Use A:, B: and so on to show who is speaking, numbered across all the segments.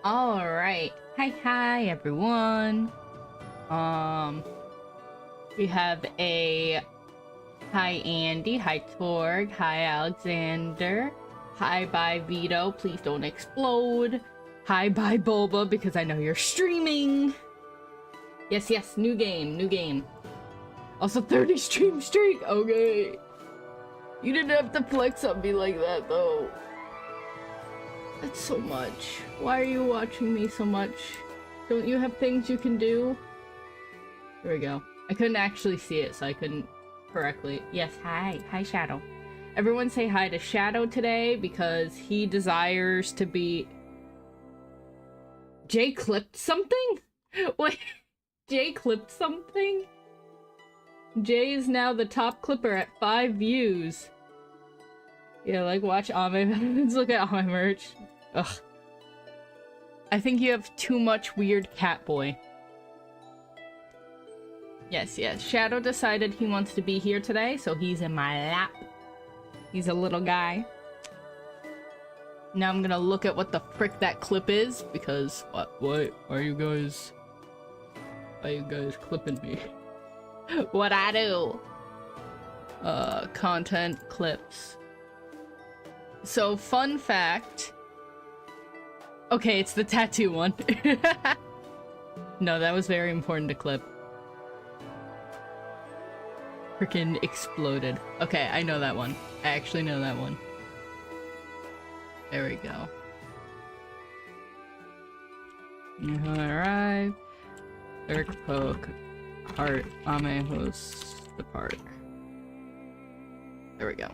A: Alright. Hi everyone. We have a hi Andy, hi Torg, hi Alexander, hi bye Vito, please don't explode. Hi bye Boba, because I know you're streaming. Yes, new game. Also 30 stream streak, okay. You didn't have to flex on me like that though. That's so much. Why are you watching me so much? Don't you have things you can do? There we go. I couldn't actually see it, so I couldn't correctly. Yes, hi. Hi, Shadow. Everyone say hi to Shadow today because he desires to be... Jay clipped something? Wait, Jay clipped something? Jay is now the top clipper at 5 views. Yeah, like watch Ame. Let's look at Ame merch. Ugh. I think you have too much weird cat boy. Yes. Shadow decided he wants to be here today, so he's in my lap. He's a little guy. Now I'm gonna look at what the frick that clip is, because what are you guys... Why are you guys clipping me? What I do? Content clips. So, fun fact. Okay, it's the tattoo one. No, that was very important to clip. Frickin' exploded. Okay, I know that one. I actually know that one. There we go. Alright. Eric Poke. Heart. Ame hosts the park. There we go.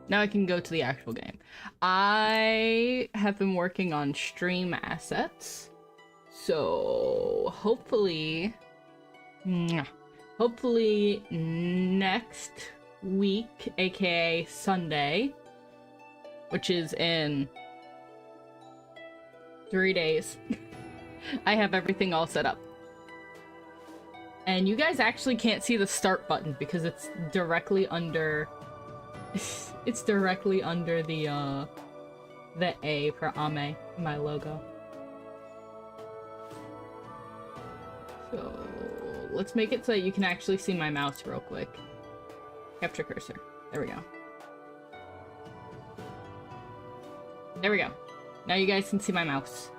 A: Now I can go to the actual game. I have been working on stream assets. So hopefully next week, aka Sunday, which is in 3 days, I have everything all set up. And you guys actually can't see the start button because it's directly under it's directly under the A for Ame, my logo. So let's make it so that you can actually see my mouse real quick. Capture cursor. There we go. There we go. Now you guys can see my mouse.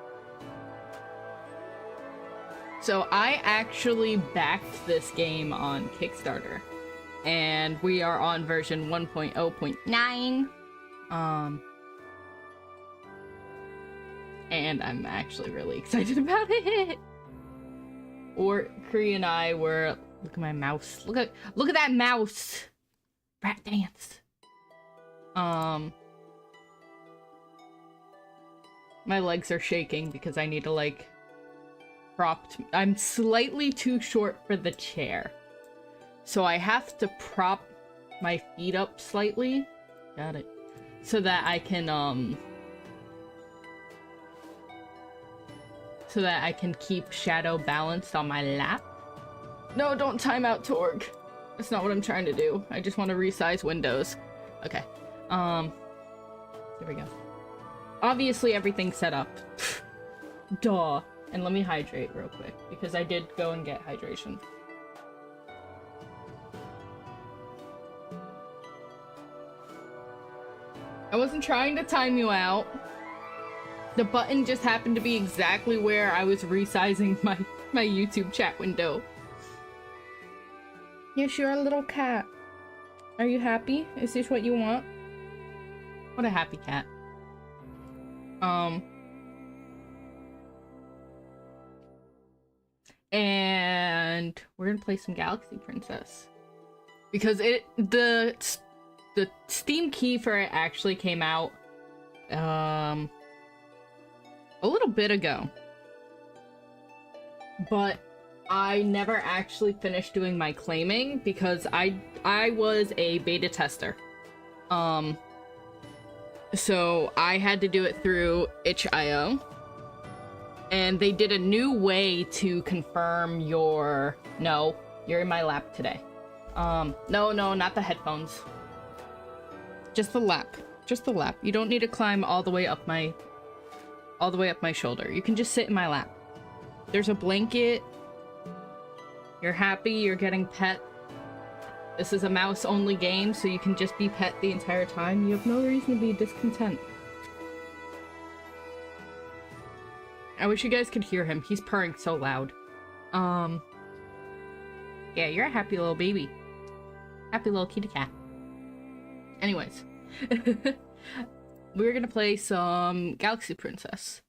A: So I actually backed this game on Kickstarter. And we are on version 1.0.9. And I'm actually really excited about it. Or Kree and I were... Look at my mouse. Look at that mouse! Rat dance. My legs are shaking because I need to, like, I'm slightly too short for the chair. So I have to prop my feet up slightly. Got it. So that I can, so that I can keep Shadow balanced on my lap. No, don't time out Torg. That's not what I'm trying to do. I just want to resize windows. Okay. There we go. Obviously everything's set up. Duh. And let me hydrate real quick, because I did go and get hydration. I wasn't trying to time you out. The button just happened to be exactly where I was resizing my YouTube chat window. Yes, you're a little cat. Are you happy? Is this what you want? What a happy cat. And we're gonna play some Galaxy Princess. Because the Steam key for it actually came out a little bit ago. But I never actually finished doing my claiming because I was a beta tester. So I had to do it through itch.io. And they did a new way to confirm your... No, you're in my lap today. No, not the headphones. Just the lap. Just the lap. You don't need to climb all the way up my all the way up my shoulder. You can just sit in my lap. There's a blanket. You're happy, you're getting pet. This is a mouse-only game, so you can just be pet the entire time. You have no reason to be discontent. I wish you guys could hear him. He's purring so loud. Yeah, you're a happy little baby. Happy little kitty cat. Anyways. We're gonna play some Galaxy Princess.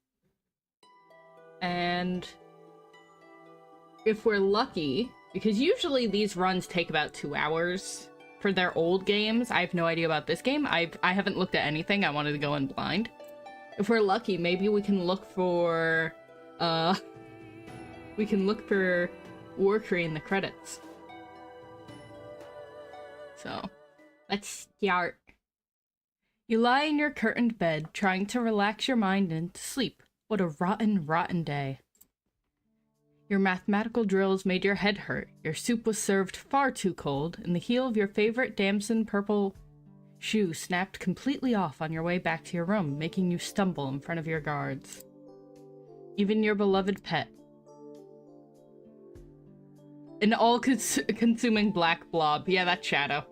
A: And if we're lucky, because usually these runs take about 2 hours for their old games. I have no idea about this game. I haven't looked at anything. I wanted to go in blind. If we're lucky, maybe we can look for Warcree in the credits. So, let's start. You lie in your curtained bed, trying to relax your mind into sleep. What a rotten, rotten day. Your mathematical drills made your head hurt, your soup was served far too cold, and the heel of your favorite damson purple shoe snapped completely off on your way back to your room, making you stumble in front of your guards. Even your beloved pet. An all-consuming black blob. Yeah, that's Shadow.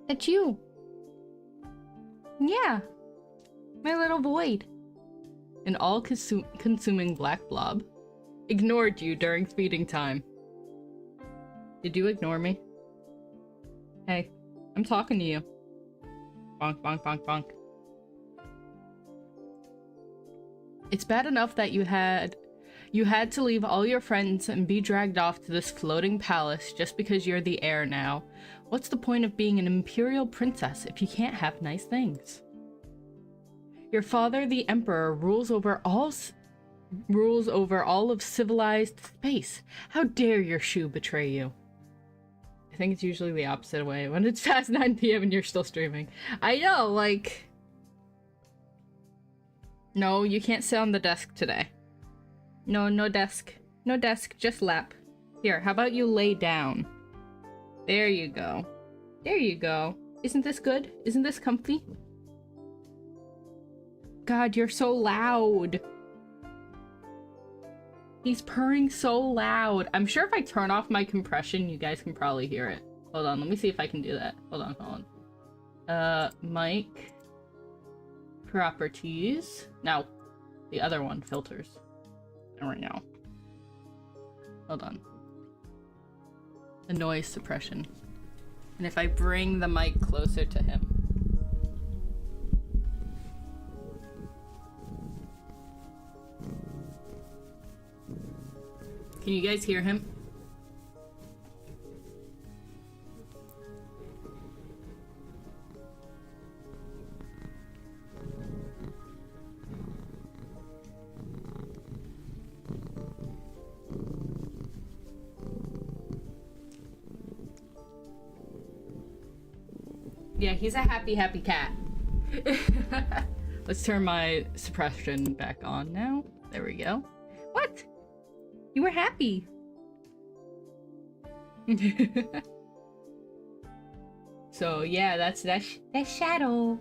A: That's you. Yeah. My little void. An all-consuming black blob. Ignored you during feeding time. Did you ignore me? Hey, I'm talking to you. Bonk, bonk, bonk, bonk. It's bad enough that you had to leave all your friends and be dragged off to this floating palace just because you're the heir now. What's the point of being an imperial princess if you can't have nice things? Your father, the emperor, rules over all of civilized space. How dare your shoe betray you? I think it's usually the opposite way. When it's past 9 p.m. and you're still streaming. I know, like... No, you can't sit on the desk today. No, no desk. No desk, just lap. Here, how about you lay down? There you go. There you go. Isn't this good? Isn't this comfy? God, you're so loud. He's purring so loud. I'm sure if I turn off my compression, you guys can probably hear it. Hold on, let me see if I can do that. Hold on, hold on. Mic. Properties. No, the other one, filters. There we go. Hold on. The noise suppression. And if I bring the mic closer to him. Can you guys hear him? Yeah, he's a happy, happy cat. Let's turn my suppression back on now. There we go. What? You were happy. So yeah, that's Shadow.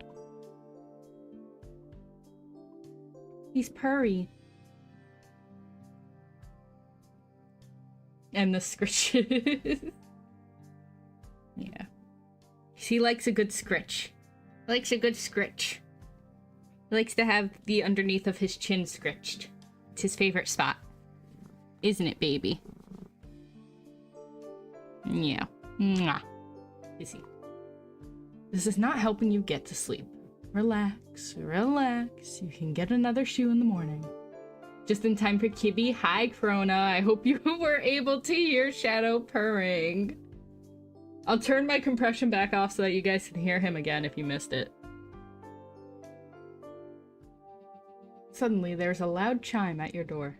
A: He's purry. And the scritches. Yeah. He likes a good scritch. Likes a good scritch. He likes to have the underneath of his chin scritched. It's his favorite spot. Isn't it, baby? Yeah. Mwah. Kissy. This is not helping you get to sleep. Relax, relax. You can get another shoe in the morning. Just in time for Kibby. Hi, Krona. I hope you were able to hear Shadow purring. I'll turn my compression back off so that you guys can hear him again if you missed it. Suddenly, there's a loud chime at your door.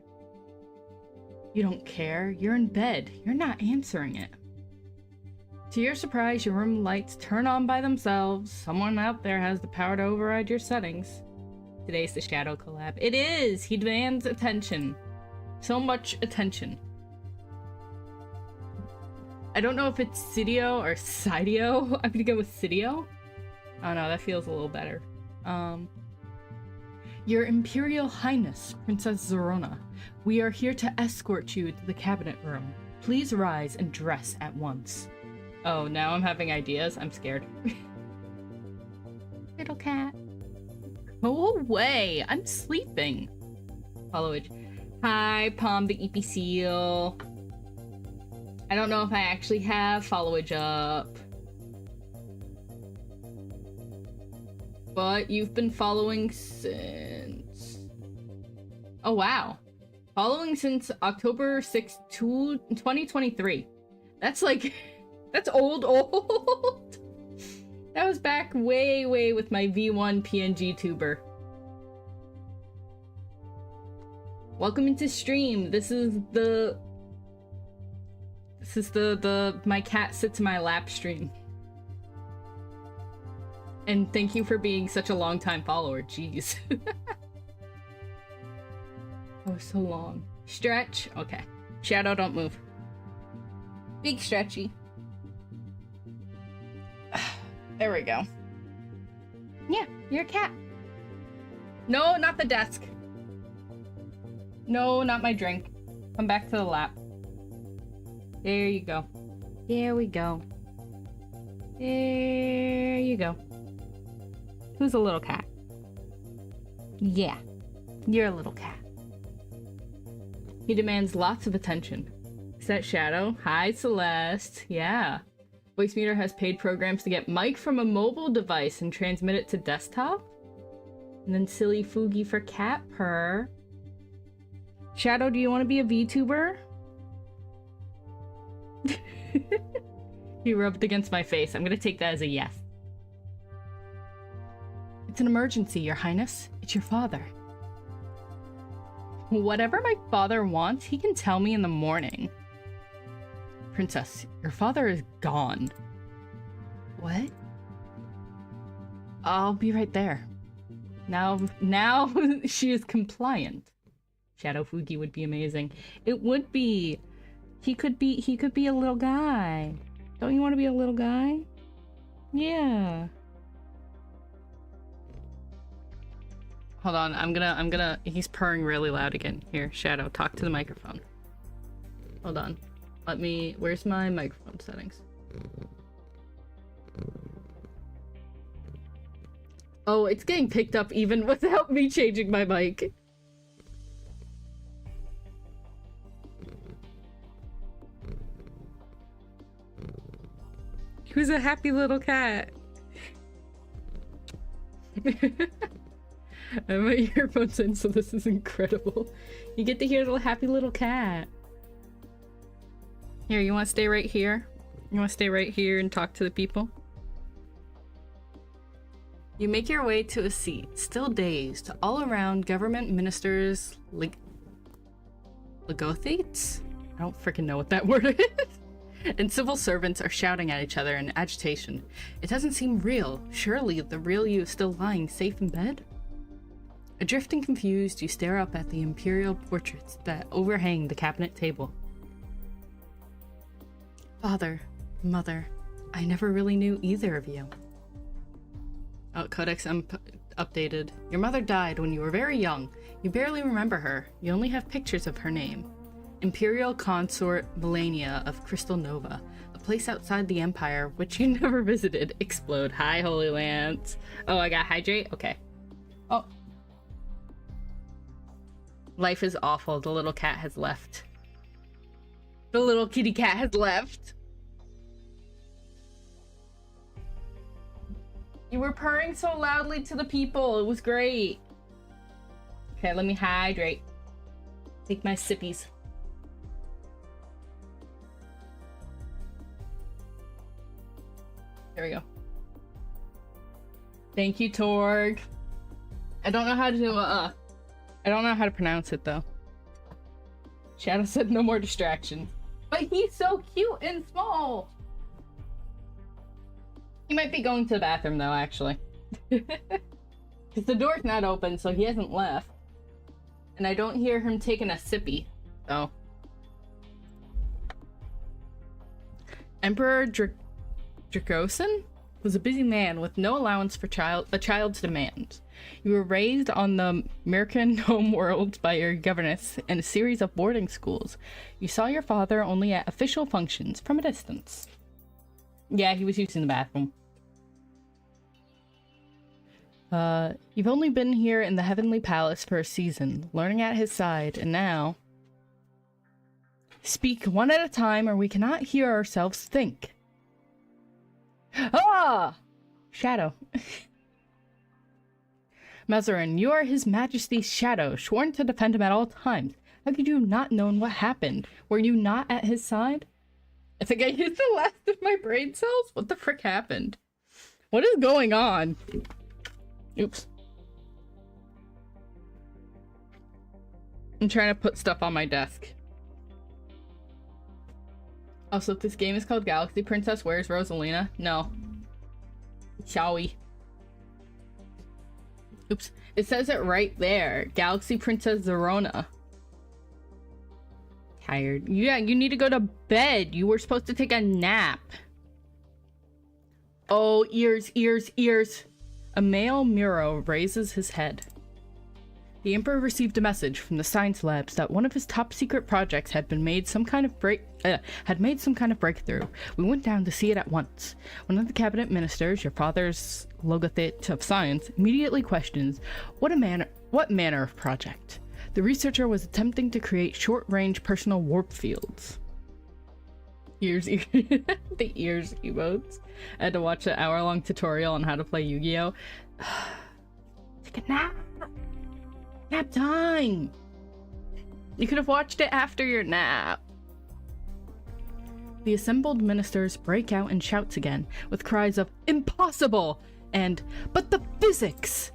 A: You don't care. You're in bed. You're not answering it. To your surprise, your room lights turn on by themselves. Someone out there has the power to override your settings. Today's the Shadow collab. It is! He demands attention. So much attention. I don't know if it's Sidio or Sidio. I'm gonna go with Sidio. Oh no, that feels a little better. Your Imperial Highness, Princess Zorana, we are here to escort you to the cabinet room. Please rise and dress at once. Oh, now I'm having ideas. I'm scared. Little cat. Go away. I'm sleeping. Followage. Hi, Palm the Eepy Seal. I don't know if I actually have followage up. But you've been following since... Oh, wow. Following since October 6th, 2023. That's like... That's old. That was back way with my V1 PNG tuber. Welcome into stream. This is the my cat sits in my lap stream. And thank you for being such a long time follower. Jeez. Oh, so long. Stretch. Okay. Shadow, don't move. Big stretchy. There we go. Yeah, you're a cat. No, not the desk. No, not my drink. Come back to the lap. There you go. There we go. There you go. Who's a little cat? Yeah, you're a little cat. He demands lots of attention. Is that Shadow? Hi, Celeste. Yeah. Voice Meter has paid programs to get mic from a mobile device and transmit it to desktop? And then silly Fugi for cat purr. Shadow, do you want to be a VTuber? He rubbed against my face. I'm gonna take that as a yes. It's an emergency, Your Highness. It's your father. Whatever my father wants, he can tell me in the morning. Princess, your father is gone. What? I'll be right there. Now she is compliant. Shadow Fugi would be amazing. It would be. He could be a little guy. Don't you want to be a little guy? Yeah. Hold on, I'm gonna, he's purring really loud again. Here, Shadow, talk to the microphone. Hold on. Where's my microphone settings? Oh, it's getting picked up even without me changing my mic. Who's a happy little cat? I have my earphones in, so this is incredible. You get to hear the happy little cat. Here, you want to stay right here? You want to stay right here and talk to the people? You make your way to a seat, still dazed. All around, government ministers, Legothetes? I don't freaking know what that word is. And civil servants are shouting at each other in agitation. It doesn't seem real. Surely the real you is still lying safe in bed? Adrift and confused, you stare up at the imperial portraits that overhang the cabinet table. Father, Mother, I never really knew either of you. Oh, Codex updated. Your mother died when you were very young. You barely remember her. You only have pictures of her name. Imperial Consort Melania of Crystal Nova, a place outside the Empire which you never visited. Explode. Hi, Holy Lance. Oh, I got hydrate? Okay. Oh. Life is awful. The little cat has left. The little kitty cat has left. You were purring so loudly to the people. It was great. Okay, let me hydrate. Take my sippies. There we go. Thank you, Torg. I don't know how to I don't know how to pronounce it though. Shadow said no more distractions. But he's so cute and small. He might be going to the bathroom though, actually. Because the door's not open, so he hasn't left. And I don't hear him taking a sippy, so. Emperor Dracosin? was a busy man with no allowance for a child's demands. You were raised on the American homeworld by your governess in a series of boarding schools. You saw your father only at official functions from a distance. Yeah, he was using the bathroom. You've only been here in the Heavenly Palace for a season, learning at his side, and now... Speak one at a time, or we cannot hear ourselves think. Ah! Shadow. Mazarin, you are His Majesty's shadow, sworn to defend him at all times. How could you not known what happened? Were you not at his side? I think I used the last of my brain cells? What the frick happened? What is going on? Oops. I'm trying to put stuff on my desk. Also, if this game is called Galaxy Princess, where's Rosalina? No. Shall we? Oops. It says it right there. Galaxy Princess Zorana. Tired. Yeah, you need to go to bed. You were supposed to take a nap. Oh, ears, ears, ears. A male Miro raises his head. The Emperor received a message from the science labs that one of his top secret projects had made some kind of breakthrough. We went down to see it at once. One of the cabinet ministers, your father's logothete of science, immediately questions what manner of project. The researcher was attempting to create short-range personal warp fields. Ears, the ears emotes. I had to watch an hour-long tutorial on how to play Yu-Gi-Oh! Take a nap! Nap time! You could have watched it after your nap. The assembled ministers break out in shouts again, with cries of "Impossible!" and "But the physics!"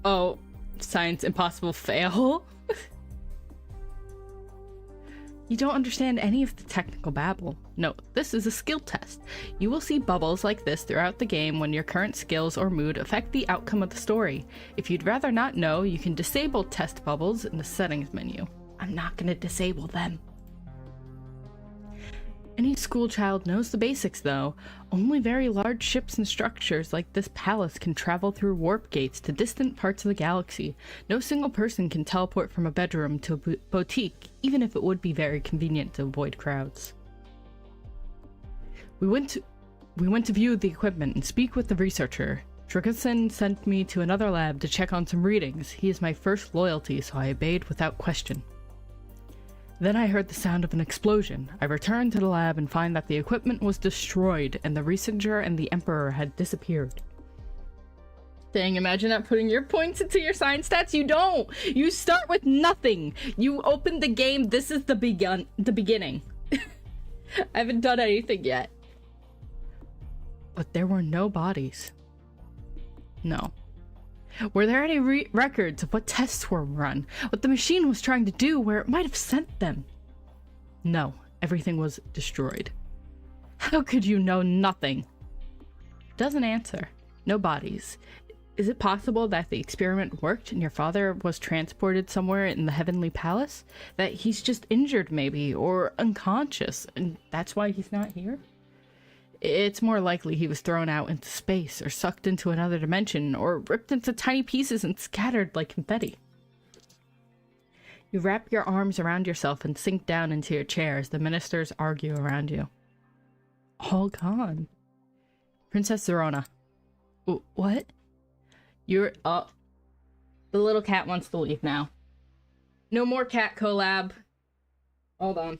A: Oh, science impossible fail? You don't understand any of the technical babble. No, this is a skill test. You will see bubbles like this throughout the game when your current skills or mood affect the outcome of the story. If you'd rather not know, you can disable test bubbles in the settings menu. I'm not gonna disable them. Any schoolchild knows the basics, though. Only very large ships and structures like this palace can travel through warp gates to distant parts of the galaxy. No single person can teleport from a bedroom to a boutique, even if it would be very convenient to avoid crowds. We went to view the equipment and speak with the researcher. Dragusin sent me to another lab to check on some readings. He is my first loyalty, so I obeyed without question. Then I heard the sound of an explosion. I returned to the lab and find that the equipment was destroyed and the researcher and the Emperor had disappeared. Dang, imagine not putting your points into your science stats. You don't! You start with nothing! You open the game, this is the beginning. I haven't done anything yet. But there were no bodies. No. Were there any records of what tests were run? What the machine was trying to do, where it might have sent them? No, everything was destroyed. How could you know nothing? Doesn't answer. No bodies. Is it possible that the experiment worked and your father was transported somewhere in the Heavenly Palace? That he's just injured maybe, or unconscious, and that's why he's not here? It's more likely he was thrown out into space, or sucked into another dimension, or ripped into tiny pieces and scattered like confetti. You wrap your arms around yourself and sink down into your chair as the ministers argue around you. All gone. Princess Zorana. What? You're up. The little cat wants to leave now. No more cat collab. Hold on.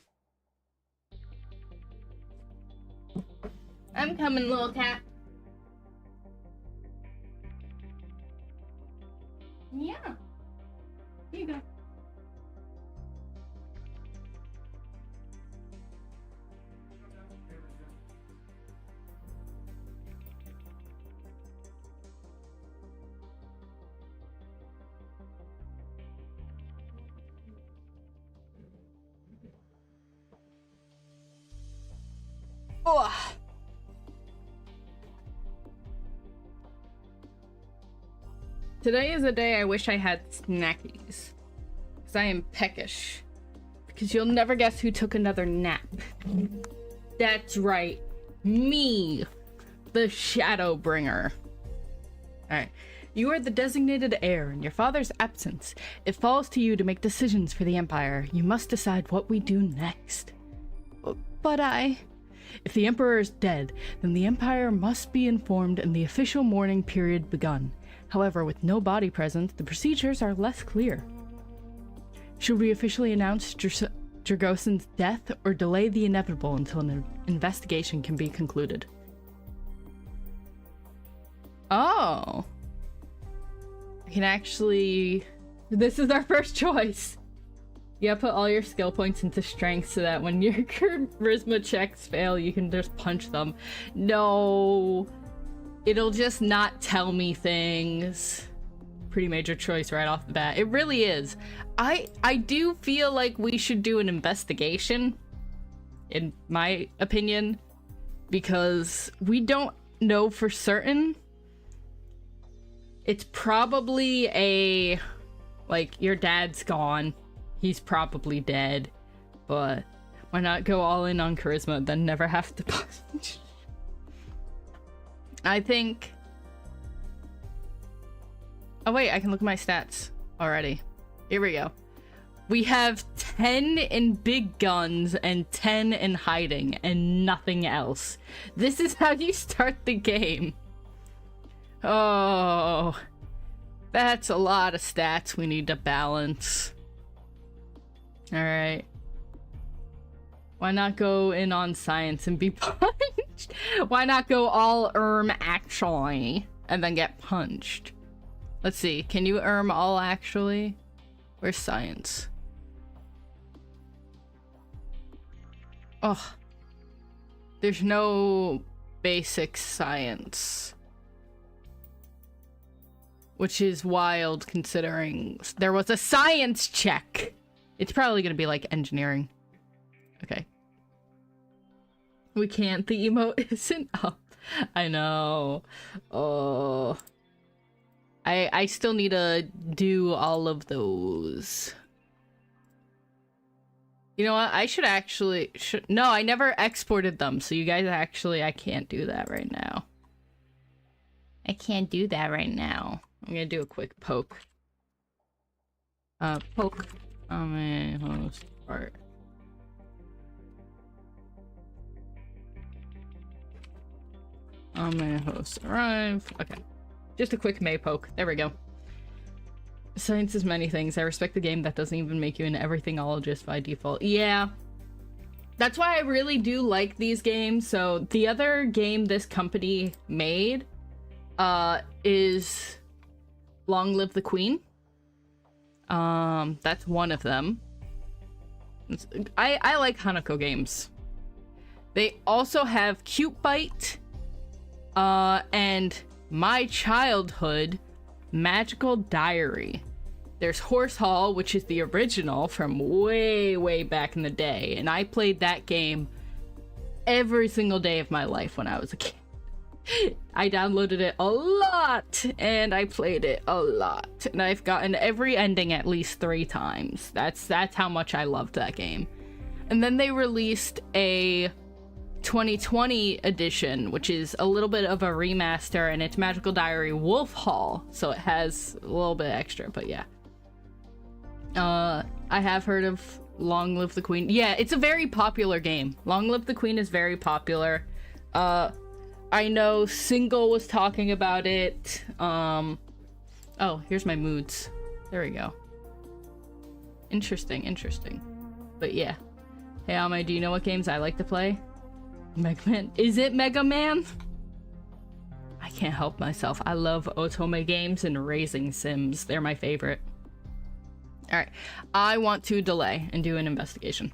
A: I'm coming, little cat. Yeah. Here you go. Oh. Today is a day I wish I had snackies. Because I am peckish. Because you'll never guess who took another nap. That's right. Me. the Shadowbringer. Alright. You are the designated heir in your father's absence. It falls to you to make decisions for the Empire. You must decide what we do next. But If the Emperor is dead, then the Empire must be informed and the official mourning period begun. However, with no body present, the procedures are less clear. Should we officially announce Dragosin's death or delay the inevitable until an investigation can be concluded? Oh. I can actually... This is our first choice. Yeah, put all your skill points into strength so that when your charisma checks fail, you can just punch them. No. It'll just not tell me things. Pretty major choice right off the bat. It really is. I do feel like we should do an investigation, in my opinion, because we don't know for certain. It's probably a, like, your dad's gone. He's probably dead, but why not go all in on charisma, then never have to punch? I think... Oh wait, I can look at my stats already. Here we go. We have 10 in big guns and 10 in hiding and nothing else. This is how you start the game. Oh, that's a lot of stats we need to balance. Alright. Why not go in on science and be punched? Why not go all actually and then get punched? Let's see. Can you all actually? Where's science? Oh. There's no basic science. Which is wild considering there was a science check. It's probably gonna be like engineering. Okay. We can't. The emote isn't up. I know. Oh. I still need to do all of those. You know what? I should actually... No, I never exported them. So you guys actually... I can't do that right now. I can't do that right now. I'm gonna do a quick poke. Poke. Oh man, host part. Oh man, host arrive. Okay. Just a quick May poke. There we go. Science is many things. I respect the game that doesn't even make you an everythingologist by default. Yeah. That's why I really do like these games. So the other game this company made is Long Live the Queen. That's one of them. I like Hanako games. They also have Cute Bite, and my childhood Magical Diary. There's Horse Hall, which is the original from way back in the day, and I played that game every single day of my life when I was a kid. I downloaded it a lot and I played it a lot, and I've gotten every ending at least 3 times. That's how much I loved that game. And then they released a 2020 edition, which is a little bit of a remaster, and it's Magical Diary Wolf Hall, so it has a little bit extra, but yeah. I have heard of Long Live the Queen. Yeah, it's a very popular game. Long Live the Queen is very popular. I know Single was talking about it. Oh, here's my moods. There we go. Interesting. But yeah. Hey, Alma, do you know what games I like to play? Mega Man. Is it Mega Man? I can't help myself. I love Otome games and Racing Sims. They're my favorite. Alright. I want to delay and do an investigation.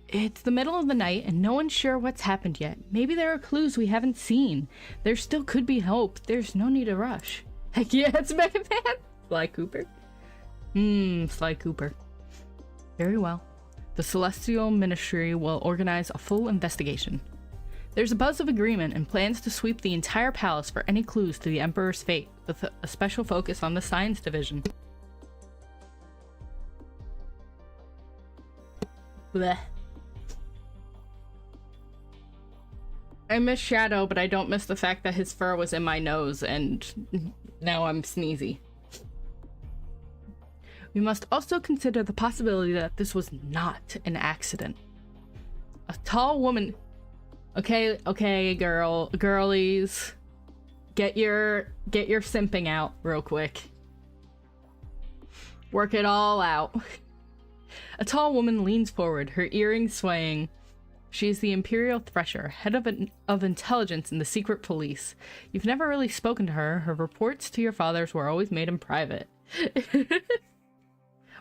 A: It's the middle of the night and no one's sure what's happened yet. Maybe there are clues we haven't seen. There still could be hope. There's no need to rush. Heck yeah, it's Mega Man! Sly Cooper. Sly Cooper. Very well. The Celestial Ministry will organize a full investigation. There's a buzz of agreement and plans to sweep the entire palace for any clues to the Emperor's fate, with a special focus on the Science Division. Blech. I miss Shadow, but I don't miss the fact that his fur was in my nose, and now I'm sneezy. We must also consider the possibility that this was not an accident. A tall woman... Okay, girlies. Get your simping out real quick. Work it all out. A tall woman leans forward, her earrings swaying. She is the Imperial Thresher, head of intelligence in the secret police. You've never really spoken to her. Her reports to your fathers were always made in private.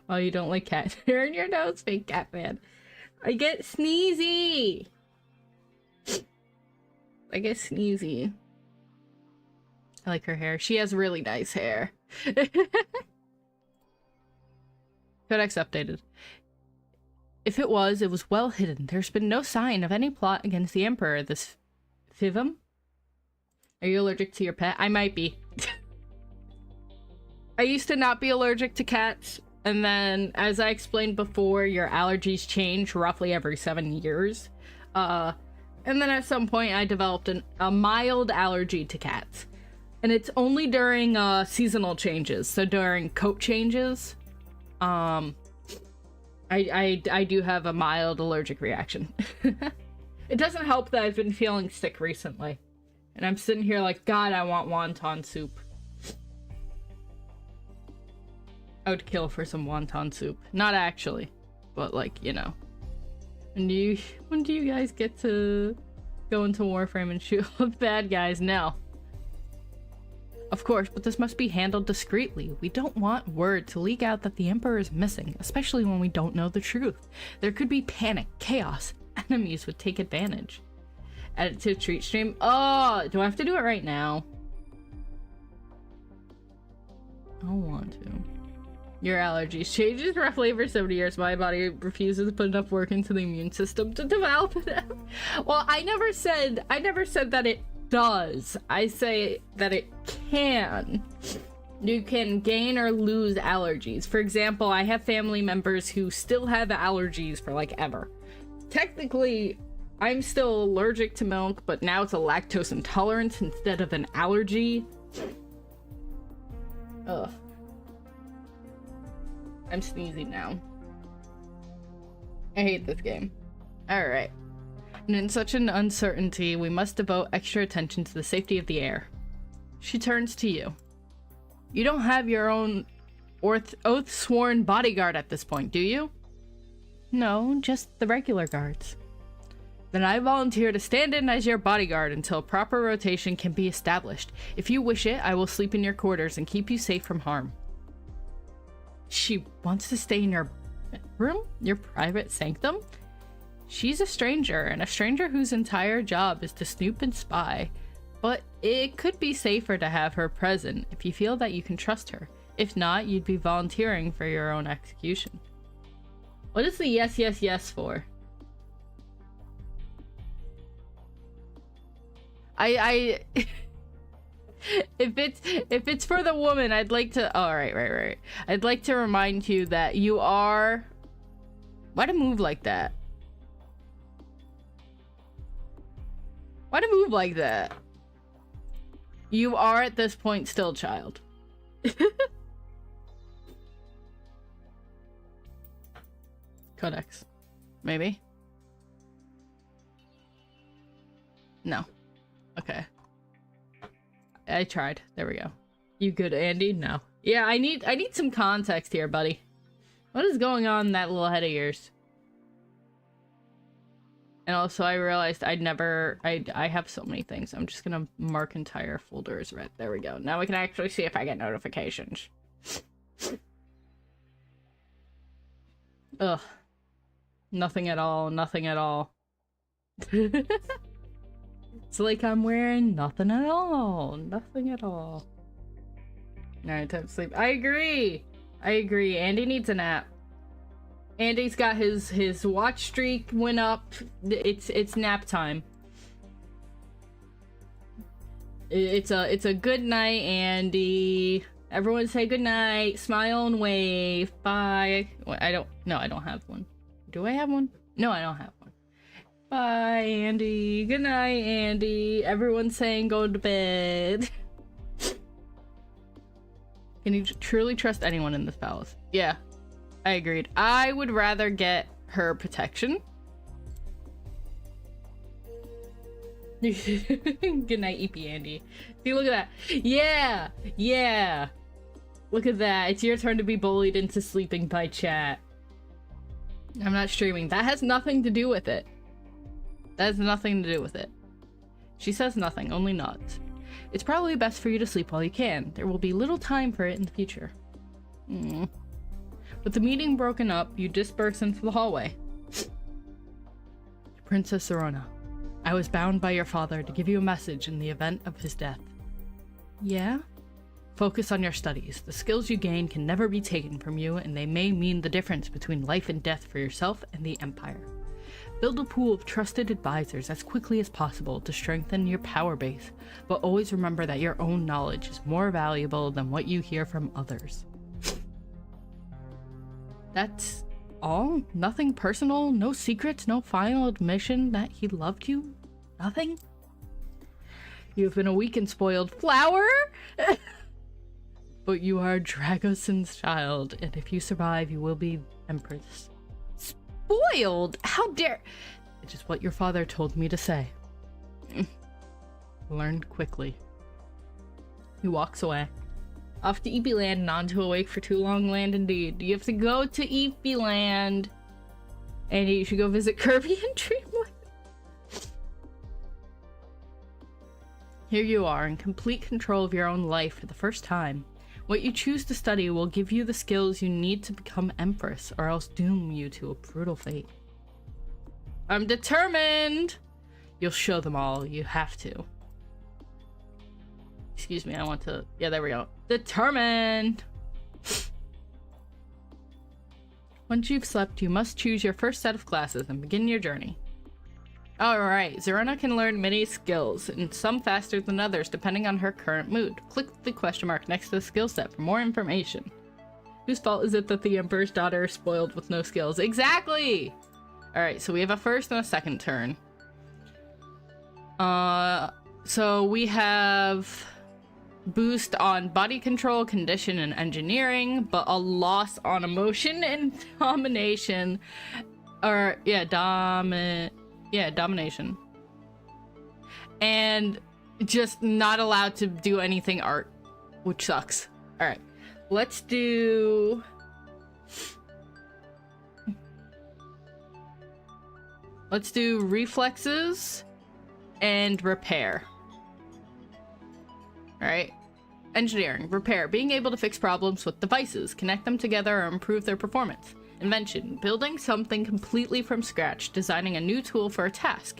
A: Oh, you don't like cat hair in your nose? Fake cat man. I get sneezy. I like her hair. She has really nice hair. Codex updated. If it was well hidden. There's been no sign of any plot against the Emperor. This Fivum? Are you allergic to your pet? I might be. I used to not be allergic to cats, and then, as I explained before, your allergies change roughly every 7 years. And then at some point I developed a mild allergy to cats. And it's only during seasonal changes. So during coat changes, I do have a mild allergic reaction. It doesn't help that I've been feeling sick recently. And I'm sitting here like, God, I want wonton soup. I would kill for some wonton soup. Not actually, but like, you know. When do you guys get to go into Warframe and shoot with bad guys? No. Of course, but this must be handled discreetly. We don't want word to leak out that the Emperor is missing, especially when we don't know the truth. There could be panic, chaos. Enemies would take advantage. Add it to a treat stream. Oh, do I have to do it right now? I don't want to. Your allergies changes roughly every 70 years. My body refuses to put enough work into the immune system to develop them. Well, I never said that it does. I say that it can. You can gain or lose allergies. For example, I have family members who still have allergies for like ever. Technically, I'm still allergic to milk, but now it's a lactose intolerance instead of an allergy. Ugh. I'm sneezing now. I hate this game. Alright. And in such an uncertainty, we must devote extra attention to the safety of the air. She turns to you. You don't have your own oath-sworn bodyguard at this point, do you? No, just the regular guards. Then I volunteer to stand in as your bodyguard until proper rotation can be established. If you wish it, I will sleep in your quarters and keep you safe from harm. She wants to stay in your bedroom? Your private sanctum? She's a stranger, and a stranger whose entire job is to snoop and spy. But it could be safer to have her present if you feel that you can trust her. If not, you'd be volunteering for your own execution. What is the yes, yes, yes for? I if it's for the woman, I'd like to... Oh, right. I'd like to remind you that you are... Why to move like that? Why to move like that? You are at this point still a child. Codex. Maybe? No. Okay. I tried. There we go. You good, Andy? No. Yeah, I need some context here, buddy. What is going on in that little head of yours? And also, I realized I have so many things. I'm just gonna mark entire folders red. There we go. Now we can actually see if I get notifications. Ugh. Nothing at all. Nothing at all. It's like I'm wearing nothing at all. Nothing at all. Alright, time to sleep. I agree. Andy needs a nap. Andy's got his watch streak went up. It's nap time. It's a good night, Andy. Everyone say good night. Smile and wave. Bye. I don't have one. Do I have one? No, I don't have one. Bye, Andy. Good night, Andy. Everyone's saying go to bed. Can you truly trust anyone in this palace? Yeah, I agreed. I would rather get her protection. Good night, Yippie Andy. See, look at that. Yeah, yeah. Look at that. It's your turn to be bullied into sleeping by chat. I'm not streaming. That has nothing to do with it. That has nothing to do with it. She says nothing, only nods. It's probably best for you to sleep while you can. There will be little time for it in the future. With the meeting broken up, you disperse into the hallway. Princess Zorana, I was bound by your father to give you a message in the event of his death. Yeah? Focus on your studies. The skills you gain can never be taken from you, and they may mean the difference between life and death for yourself and the Empire. Build a pool of trusted advisors as quickly as possible to strengthen your power base, but always remember that your own knowledge is more valuable than what you hear from others. That's all? Nothing personal? No secrets? No final admission that he loved you? Nothing? You've been a weak and spoiled flower? But you are Dragoson's child, and if you survive, you will be Empress. Spoiled? How dare— It's just what your father told me to say. Learned quickly. He walks away. Off to YIPPIE Land and on to Awake for Too Long Land indeed. You have to go to YIPPIE Land. And you should go visit Kirby and Dreamland. Here you are, in complete control of your own life for the first time. What you choose to study will give you the skills you need to become Empress, or else doom you to a brutal fate. I'm determined! You'll show them all. You have to. Excuse me, I want to— yeah, there we go. Determined! Once you've slept, you must choose your first set of classes and begin your journey. Alright, Zorana can learn many skills, and some faster than others depending on her current mood. Click the question mark next to the skill set for more information. Whose fault is it that the Emperor's daughter is spoiled with no skills? Exactly! Alright, so we have a first and a second turn. So we have boost on body control, condition, and engineering, but a loss on emotion and domination. Or, yeah, domination. And just not allowed to do anything art, which sucks. Alright, let's do... let's do reflexes and repair. Alright. Engineering. Repair. Being able to fix problems with devices, connect them together, or improve their performance. Invention. Building something completely from scratch, designing a new tool for a task.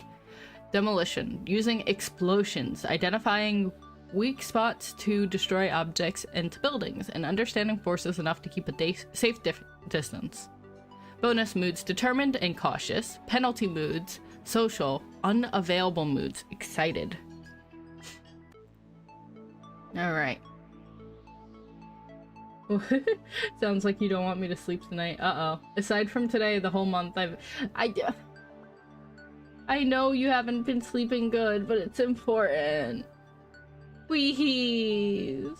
A: Demolition. Using explosions, identifying weak spots to destroy objects into buildings, and understanding forces enough to keep a safe distance. Bonus moods. Determined and cautious. Penalty moods. Social. Unavailable moods. Excited. Alright. Sounds like you don't want me to sleep tonight. Uh-oh. Aside from today, the whole month I know you haven't been sleeping good, but it's important. Please.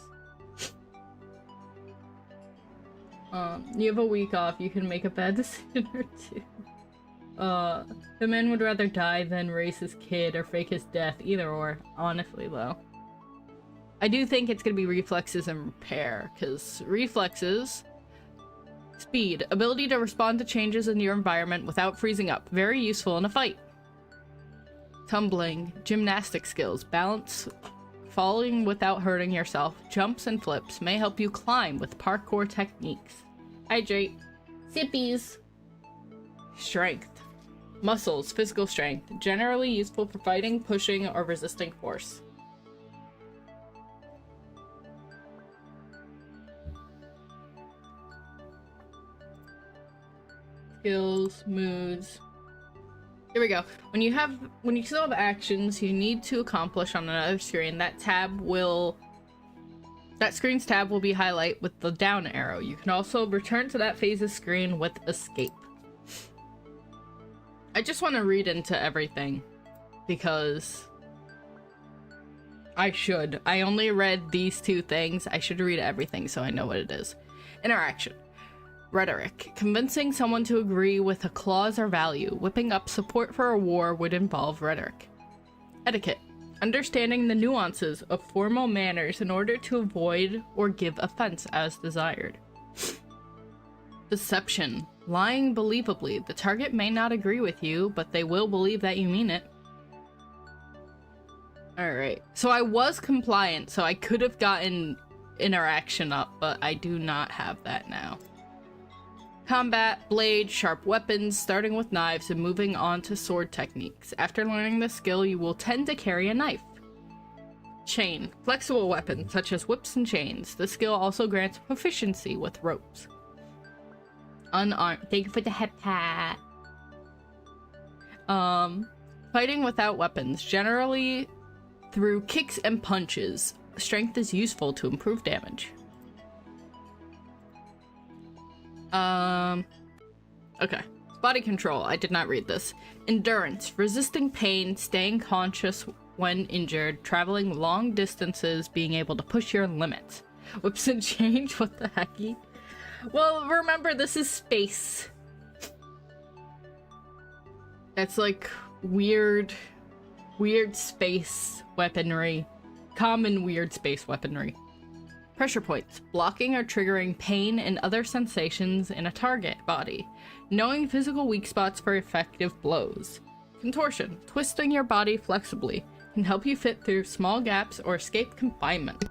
A: You have a week off. You can make a bad decision or two. The man would rather die than raise his kid or fake his death. Either or. Honestly, though. I do think it's gonna be reflexes and repair, because reflexes... Speed. Ability to respond to changes in your environment without freezing up. Very useful in a fight. Tumbling. Gymnastic skills. Balance. Falling without hurting yourself. Jumps and flips may help you climb with parkour techniques. Hydrate. Sippies. Strength. Muscles. Physical strength. Generally useful for fighting, pushing, or resisting force. Skills, moods. Here we go. When you still have actions you need to accomplish on another screen, that screen's tab will be highlighted with the down arrow. You can also return to that phase's screen with escape. I just want to read into everything because I should. I only read these 2 things. I should read everything so I know what it is. Interaction. Rhetoric. Convincing someone to agree with a clause or value. Whipping up support for a war would involve rhetoric. Etiquette. Understanding the nuances of formal manners in order to avoid or give offense as desired. Deception. Lying believably. The target may not agree with you, but they will believe that you mean it. Alright. So I was compliant, so I could have gotten interaction up, but I do not have that now. Combat, blade, sharp weapons, starting with knives and moving on to sword techniques. After learning the skill, you will tend to carry a knife. Chain. Flexible weapons, such as whips and chains. The skill also grants proficiency with ropes. Unarmed. Thank you for the head pat. Fighting without weapons. Generally through kicks and punches. Strength is useful to improve damage. Okay. Body control. I did not read this. Endurance. Resisting pain, staying conscious when injured, traveling long distances, being able to push your limits. Whips and change? What the hecky? Well, remember, this is space. That's like weird space weaponry. Common weird space weaponry. Pressure points. Blocking or triggering pain and other sensations in a target body. Knowing physical weak spots for effective blows. Contortion. Twisting your body flexibly. Can help you fit through small gaps or escape confinement.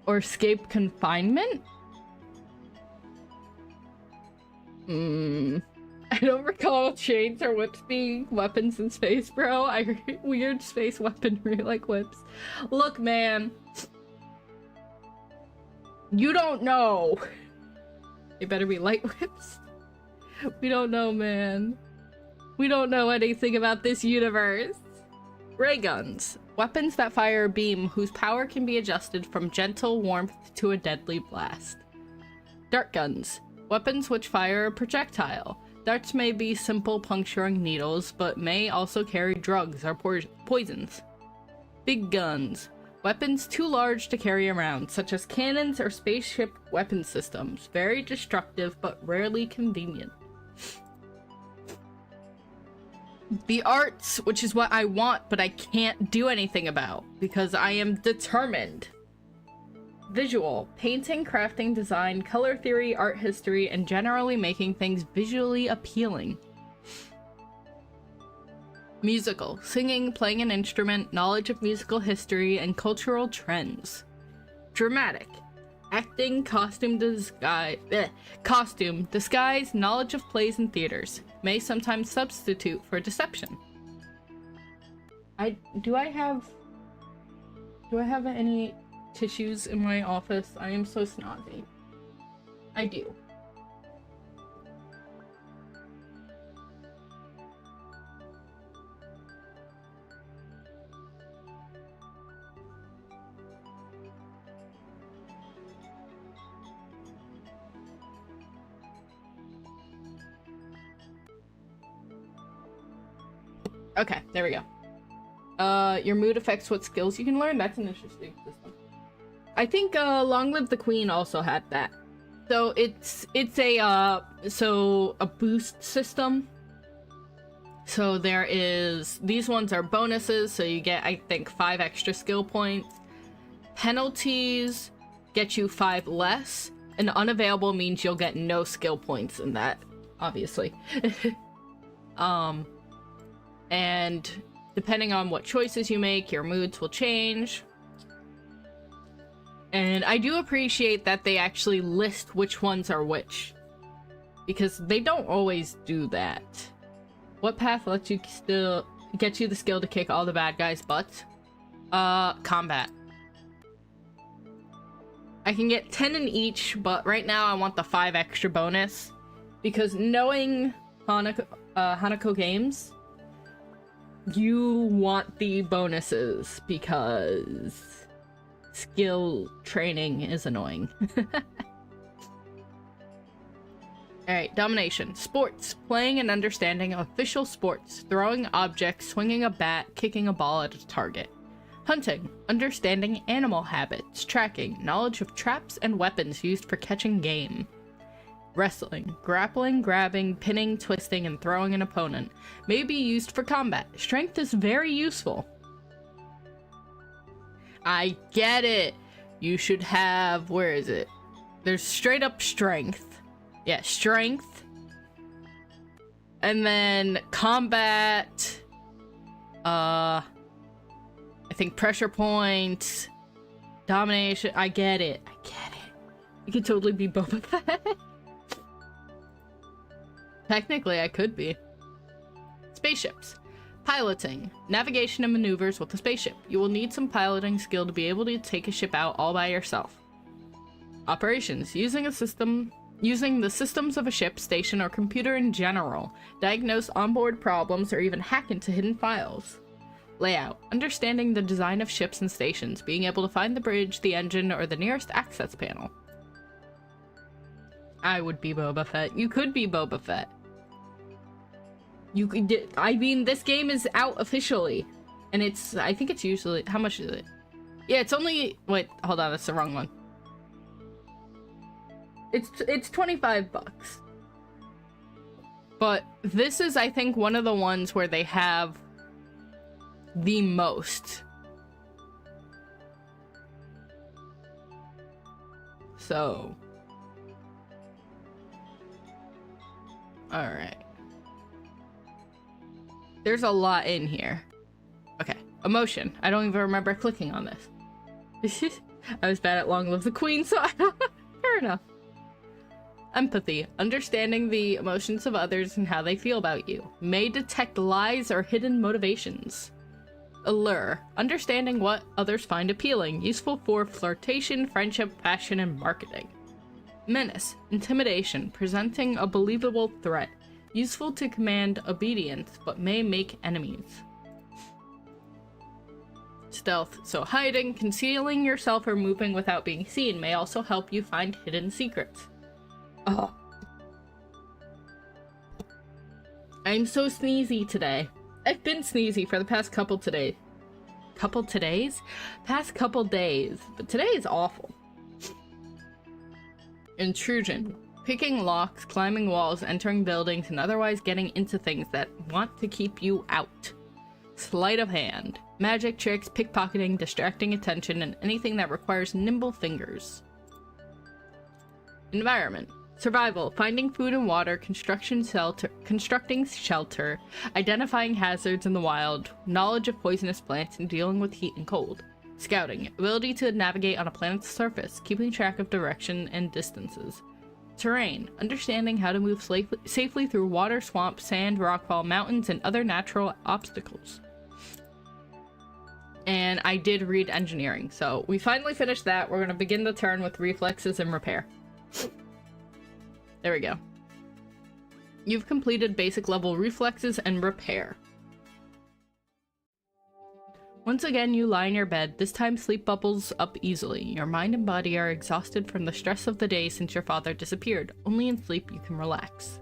A: Or escape confinement? I don't recall chains or whips being weapons in space, bro. I heard weird space weaponry like whips. Look, man. You don't know. They better be light whips. We don't know, man. We don't know anything about this universe. Ray guns. Weapons that fire a beam whose power can be adjusted from gentle warmth to a deadly blast. Dart guns. Weapons which fire a projectile. Darts may be simple puncturing needles, but may also carry drugs or poisons. Big guns. Weapons too large to carry around, such as cannons or spaceship weapon systems. Very destructive, but rarely convenient. The arts, which is what I want, but I can't do anything about, because I am determined. Visual. Painting, crafting, design, color theory, art history, and generally making things visually appealing. Musical. Singing, playing an instrument, knowledge of musical history, and cultural trends. Dramatic. Acting, costume, disguise, knowledge of plays and theaters. May sometimes substitute for deception. Do I have any tissues in my office? I am so snotty. I do. Okay, there we go. Your mood affects what skills you can learn. That's an interesting system. I think Long Live the Queen also had that. So it's a boost system. So there is, these ones are bonuses, so you get, I think, 5 extra skill points. Penalties get you 5 less, and unavailable means you'll get no skill points in that, obviously. And depending on what choices you make, your moods will change. And I do appreciate that they actually list which ones are which, because they don't always do that. What path lets you still get you the skill to kick all the bad guys' butts? Combat. I can get 10 in each, but right now I want the 5 extra bonus, because knowing Hanako games, you want the bonuses because skill training is annoying. Alright, domination. Sports. Playing and understanding official sports. Throwing objects, swinging a bat, kicking a ball at a target. Hunting. Understanding animal habits. Tracking. Knowledge of traps and weapons used for catching game. Wrestling. Grappling, grabbing, pinning, twisting, and throwing an opponent. May be used for combat. Strength is very useful. I get it. You should have... Where is it? There's straight up strength. Yeah, strength. And then combat. I think pressure points. Domination. I get it. I get it. You could totally be Boba Fett. Technically, I could be. Spaceships. Piloting. Navigation and maneuvers with a spaceship. You will need some piloting skill to be able to take a ship out all by yourself. Operations. Using the systems of a ship, station, or computer in general. Diagnose onboard problems or even hack into hidden files. Layout. Understanding the design of ships and stations. Being able to find the bridge, the engine, or the nearest access panel. I would be Boba Fett. You could be Boba Fett. You could. I mean, this game is out officially. And it's... I think it's usually... How much is it? Yeah, it's only... Wait, hold on. That's the wrong one. It's 25 bucks. But this is, I think, one of the ones where they have the most. So. Alright. There's a lot in here. Okay. Emotion. I don't even remember clicking on this. I was bad at Long Live the Queen, so fair enough. Empathy. Understanding the emotions of others and how they feel about you. May detect lies or hidden motivations. Allure. Understanding what others find appealing. Useful for flirtation, friendship, passion, and marketing. Menace. Intimidation. Presenting a believable threat. Useful to command obedience, but may make enemies. Stealth. So hiding, concealing yourself, or moving without being seen may also help you find hidden secrets. Oh. I'm so sneezy today. I've been sneezy for the past couple days. Past couple days. But today is awful. Intrusion. Picking locks, climbing walls, entering buildings, and otherwise getting into things that want to keep you out. Sleight of hand. Magic tricks, pickpocketing, distracting attention, and anything that requires nimble fingers. Environment. Survival. Finding food and water, constructing shelter, identifying hazards in the wild, knowledge of poisonous plants, and dealing with heat and cold. Scouting. Ability to navigate on a planet's surface, keeping track of direction and distances. Terrain. Understanding how to move safely through water, swamp, sand, rockfall, mountains, and other natural obstacles. And I did read engineering, so we finally finished that. We're going to begin the turn with reflexes and repair. There we go. You've completed basic level reflexes and repair. Once again, you lie in your bed. This time sleep bubbles up easily. Your mind and body are exhausted from the stress of the day since your father disappeared. Only in sleep you can relax.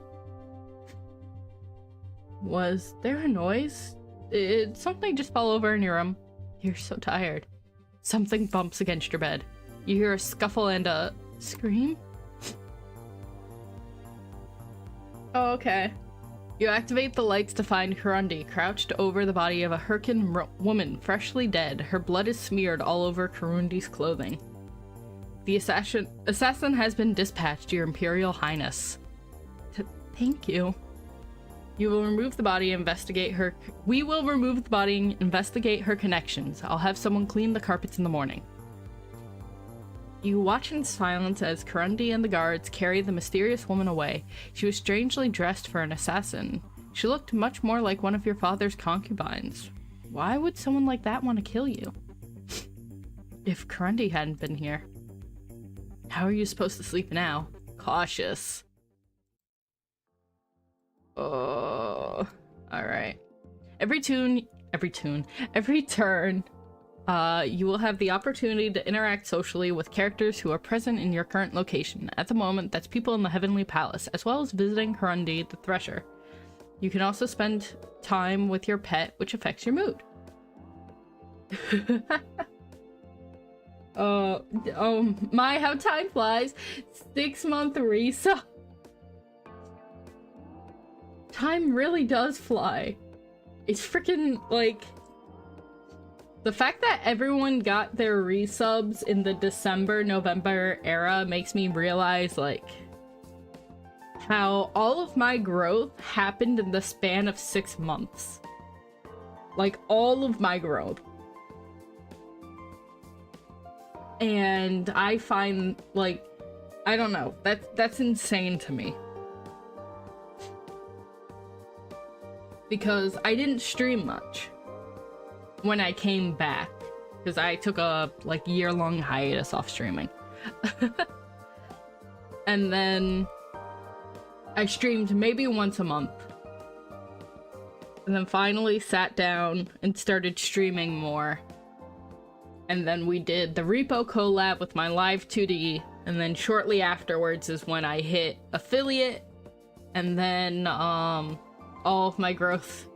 A: Was there a noise? Did something just fall over in your room? You're so tired. Something bumps against your bed. You hear a scuffle and a scream? Oh, okay. You activate the lights to find Kurundi crouched over the body of a Hyrcan woman, freshly dead. Her blood is smeared all over Kurundi's clothing. The assassin has been dispatched, Your Imperial Highness. Thank you. You will remove the body and investigate her. We will remove the body and investigate her connections. I'll have someone clean the carpets in the morning. You watch in silence as Kurundi and the guards carry the mysterious woman away. She was strangely dressed for an assassin. She looked much more like one of your father's concubines. Why would someone like that want to kill you? If Kurundi hadn't been here. How are you supposed to sleep now? Cautious. Oh, alright. Every turn, You will have the opportunity to interact socially with characters who are present in your current location. At the moment, that's people in the Heavenly Palace, as well as visiting Harundi the Thresher. You can also spend time with your pet, which affects your mood. Oh my, how time flies. 6-month resub. Time really does fly. It's freaking, like... The fact that everyone got their resubs in the December-November era makes me realize, like, how all of my growth happened in the span of 6 months. Like, all of my growth. And I find, like, I don't know, that's insane to me. Because I didn't stream much when I came back, because I took a like year-long hiatus off streaming. And then I streamed maybe once a month, and then finally sat down and started streaming more. And then we did the Repo collab with my live 2D, and then shortly afterwards is when I hit affiliate, and then all of my growth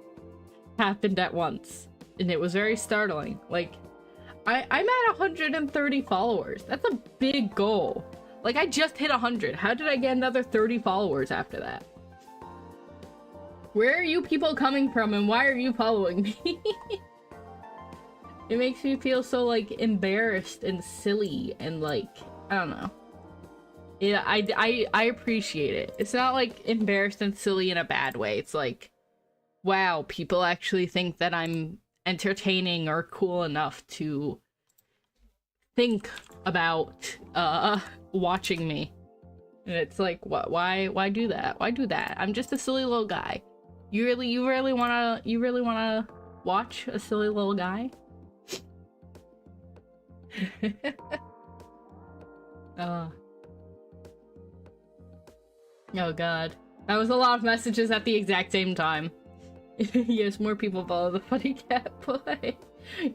A: happened at once. And it was very startling. Like, I'm at 130 followers. That's a big goal. Like, I just hit 100. How did I get another 30 followers after that? Where are you people coming from, and why are you following me? It makes me feel so, like, embarrassed and silly and, like, I don't know. Yeah, I appreciate it. It's not, like, embarrassed and silly in a bad way. It's like, wow, people actually think that I'm entertaining or cool enough to think about watching me. And it's like, what? Why do that? Why do that? I'm just a silly little guy. You really wanna watch a silly little guy? Oh god, that was a lot of messages at the exact same time. Yes, more people follow the funny cat boy.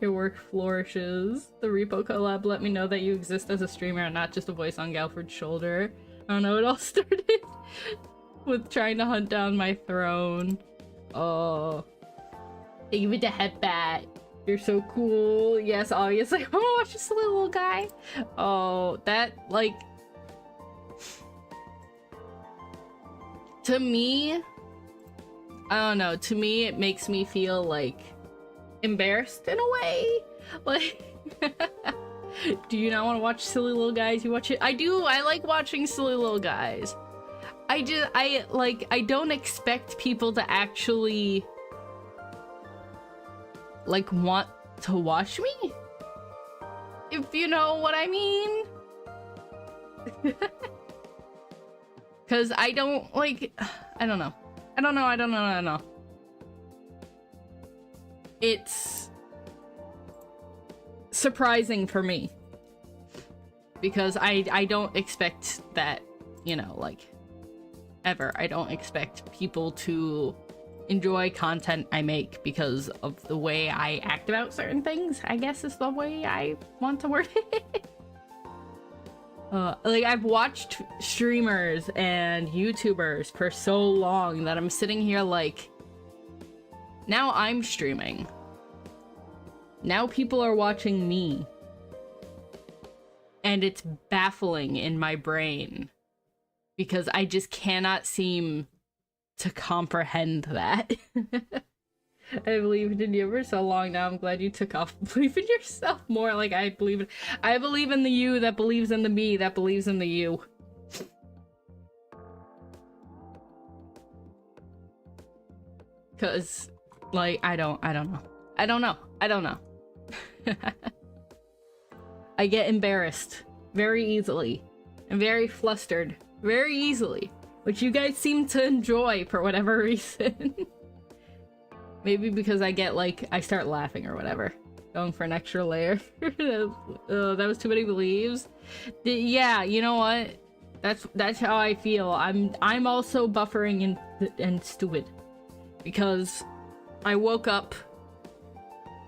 A: Your work flourishes. The Repo collab let me know that you exist as a streamer and not just a voice on Galford's shoulder. I don't know, it all started with trying to hunt down my throne. Oh. David the Headbat. You're so cool. Yes, obviously. I wanna watch this little guy. Oh, that, like... To me... I don't know, to me it makes me feel, like, embarrassed in a way. Like, do you not want to watch silly little guys? You watch it? I do, I like watching silly little guys. I don't expect people to actually, like, want to watch me? If you know what I mean? Because I don't, like, I don't know. I don't know. It's surprising for me. Because I don't expect that, you know, like, ever. I don't expect people to enjoy content I make because of the way I act about certain things, I guess is the way I want to word it. Like, I've watched streamers and YouTubers for so long that I'm sitting here like, now I'm streaming. Now people are watching me. And it's baffling in my brain because I just cannot seem to comprehend that. I believed in you for so long now. I'm glad you took off. Believe in yourself more. Like, I believe in the you that believes in the me that believes in the you. Cause, like, I don't know. I get embarrassed very easily and very flustered very easily, which you guys seem to enjoy for whatever reason. Maybe because I get, like, I start laughing or whatever. Going for an extra layer. That was too many believes. Yeah, you know what? That's how I feel. I'm also buffering and stupid. Because I woke up,